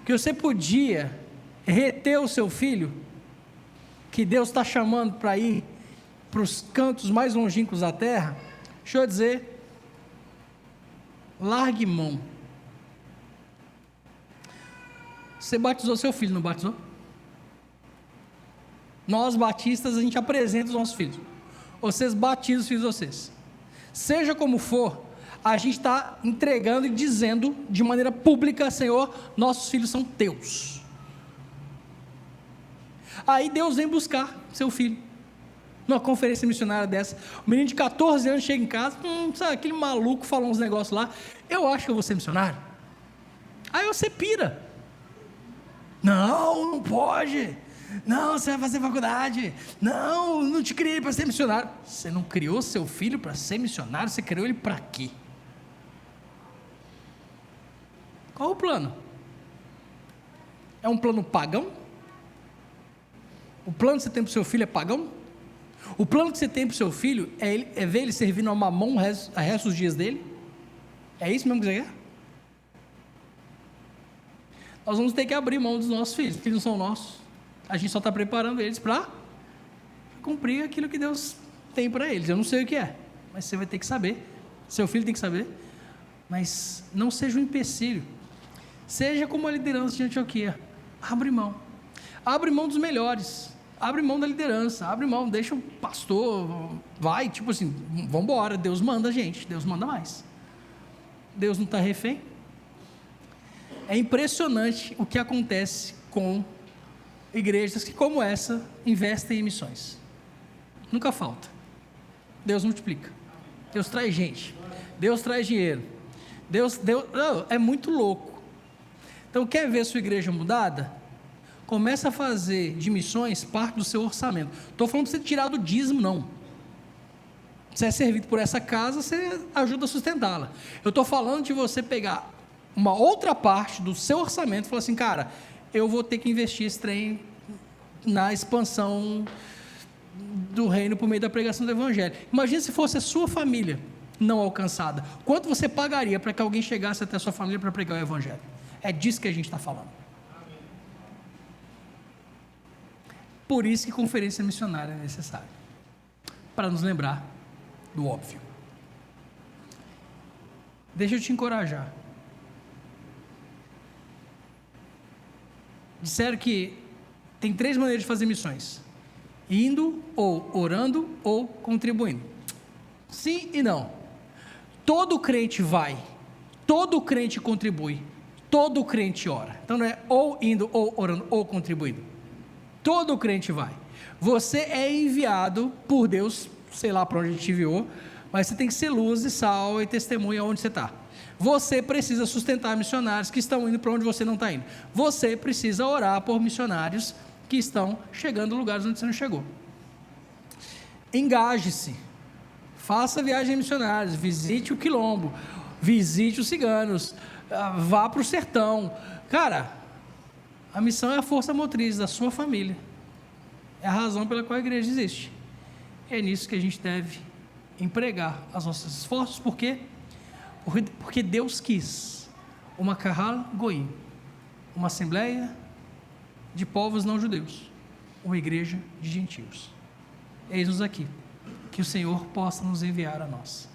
que você podia reter o seu filho, que Deus está chamando para ir para os cantos mais longínquos da terra, deixa eu dizer, largue mão. Você batizou seu filho, não batizou? Nós batistas, a gente apresenta os nossos filhos. Vocês batizam os filhos de vocês. Seja como for, a gente está entregando e dizendo de maneira pública: Senhor, nossos filhos são teus. Aí Deus vem buscar seu filho numa conferência missionária dessa. O menino de 14 anos chega em casa, sabe, aquele maluco falou uns negócios lá, eu acho que eu vou ser missionário. Aí você pira. Não pode. Não, você vai fazer faculdade. Não te criei para ser missionário. Você não criou seu filho para ser missionário, você criou ele para quê? Qual o plano? É um plano pagão? O plano que você tem para o seu filho é pagão? O plano que você tem para o seu filho é ver ele servindo a mamão a resto dos dias dele? É isso mesmo que você quer? Nós vamos ter que abrir mão dos nossos filhos, porque eles não são nossos. A gente só está preparando eles para cumprir aquilo que Deus tem para eles. Eu não sei o que é, mas você vai ter que saber. Seu filho tem que saber. Mas não seja um empecilho. Seja como a liderança de Antioquia. Abre mão. Abre mão dos melhores. Abre mão da liderança. Abre mão, deixa o pastor. Vai, tipo assim, vamos embora. Deus manda a gente. Deus manda mais. Deus não está refém. É impressionante o que acontece com igrejas que, como essa, investem em missões. Nunca falta. Deus multiplica. Deus traz gente. Deus traz dinheiro. Deus é muito louco. Então, quer ver sua igreja mudada? Começa a fazer de missões parte do seu orçamento. Estou falando de você tirar do dízimo, não. Você é servido por essa casa, você ajuda a sustentá-la. Eu estou falando de você pegar uma outra parte do seu orçamento e falar assim, cara, eu vou ter que investir esse trem na expansão do reino por meio da pregação do evangelho. Imagina se fosse a sua família não alcançada. Quanto você pagaria para que alguém chegasse até a sua família para pregar o evangelho? É disso que a gente está falando. Por isso que conferência missionária é necessária. Para nos lembrar do óbvio. Deixa eu te encorajar. Disseram que tem 3 maneiras de fazer missões: indo, ou orando, ou contribuindo. Sim e não. Todo crente vai, todo crente contribui, todo crente ora. Então não é ou indo, ou orando, ou contribuindo. Todo crente vai. Você é enviado por Deus, sei lá para onde Ele te enviou, mas você tem que ser luz e sal e testemunha onde você está. Você precisa sustentar missionários que estão indo para onde você não está indo. Você precisa orar por missionários que estão chegando em lugares onde você não chegou. Engaje-se. Faça viagem missionários. Visite o quilombo. Visite os ciganos. Vá para o sertão. Cara, a missão é a força motriz da sua família. É a razão pela qual a igreja existe. É nisso que a gente deve empregar os nossos esforços. Por quê? Porque Deus quis uma Kahal Goim, uma assembleia de povos não judeus, uma igreja de gentios. Eis-nos aqui, que o Senhor possa nos enviar a nós.